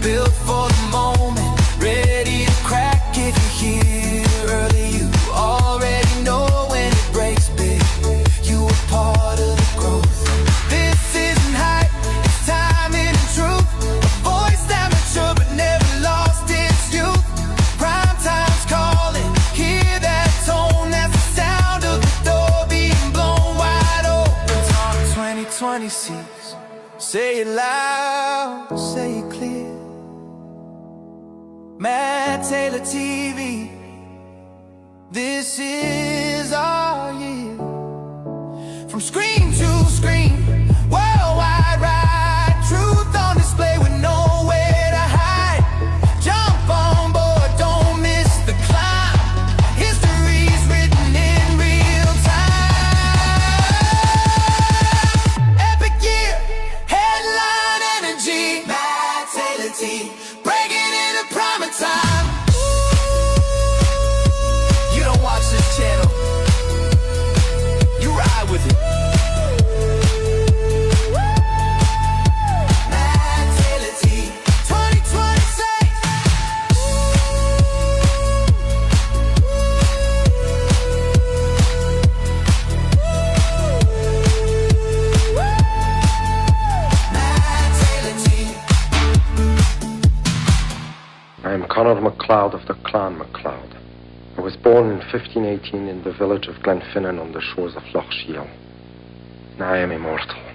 Built for the moment, ready to crack. If you're here early, you already know when it breaks big. You were part of the growth. This isn't hype, it's timing and truth. A voice that mature but never lost its youth. Prime time's calling, hear that tone. That's the sound of the door being blown wide open. Talk 2020 sees, say it loud, say it clear. Matt Taylor TV, this is our year. From screen to screen, worldwide ride. Truth on display with nowhere to hide. Jump on board, don't miss the climb. T, breaking into prime time. You don't watch this channel, you ride with it. Matt Taylor T, 2026. I am Conor MacLeod of the Clan MacLeod. I was born in 1518 in the village of Glenfinnan on the shores of Loch Shiel. Now I am immortal.